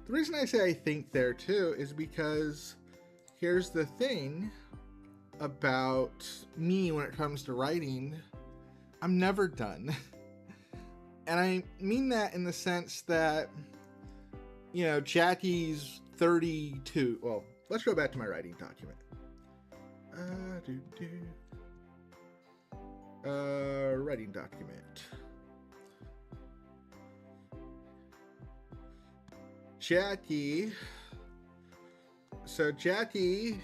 The reason I say I think there too is because here's the thing about me when it comes to writing. I'm never done. And I mean that in the sense that, you know, Jackie's 32. Well, let's go back to my writing document. Writing document. Jackie. So Jackie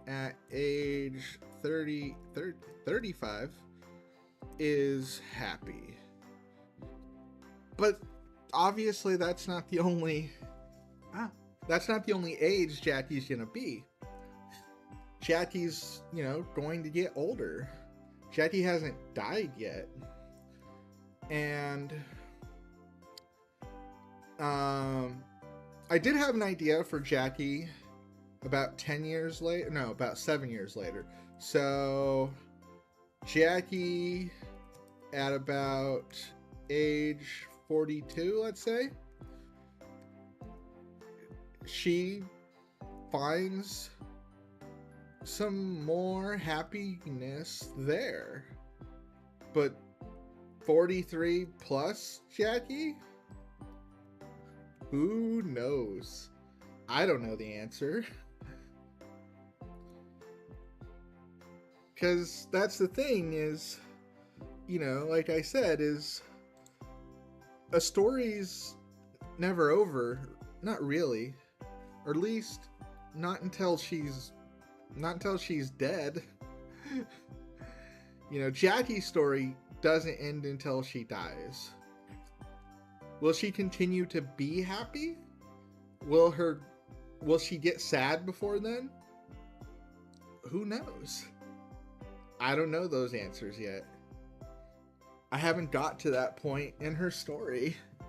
at age 35 is happy. But obviously that's not the only age Jackie's gonna be. Jackie's, you know, going to get older. Jackie hasn't died yet. And I did have an idea for Jackie about 10 years later. No, about 7 years later. So Jackie at about age 42, let's say, she finds some more happiness there. But 43 plus Jackie? Who knows? I don't know the answer. Because that's the thing is, you know, like I said, is a story's never over. Not really. Or at least not until she's dead. You know, Jackie's story doesn't end until she dies. Will she continue to be happy? Will she get sad before then? Who knows? I don't know those answers yet. I haven't got to that point in her story.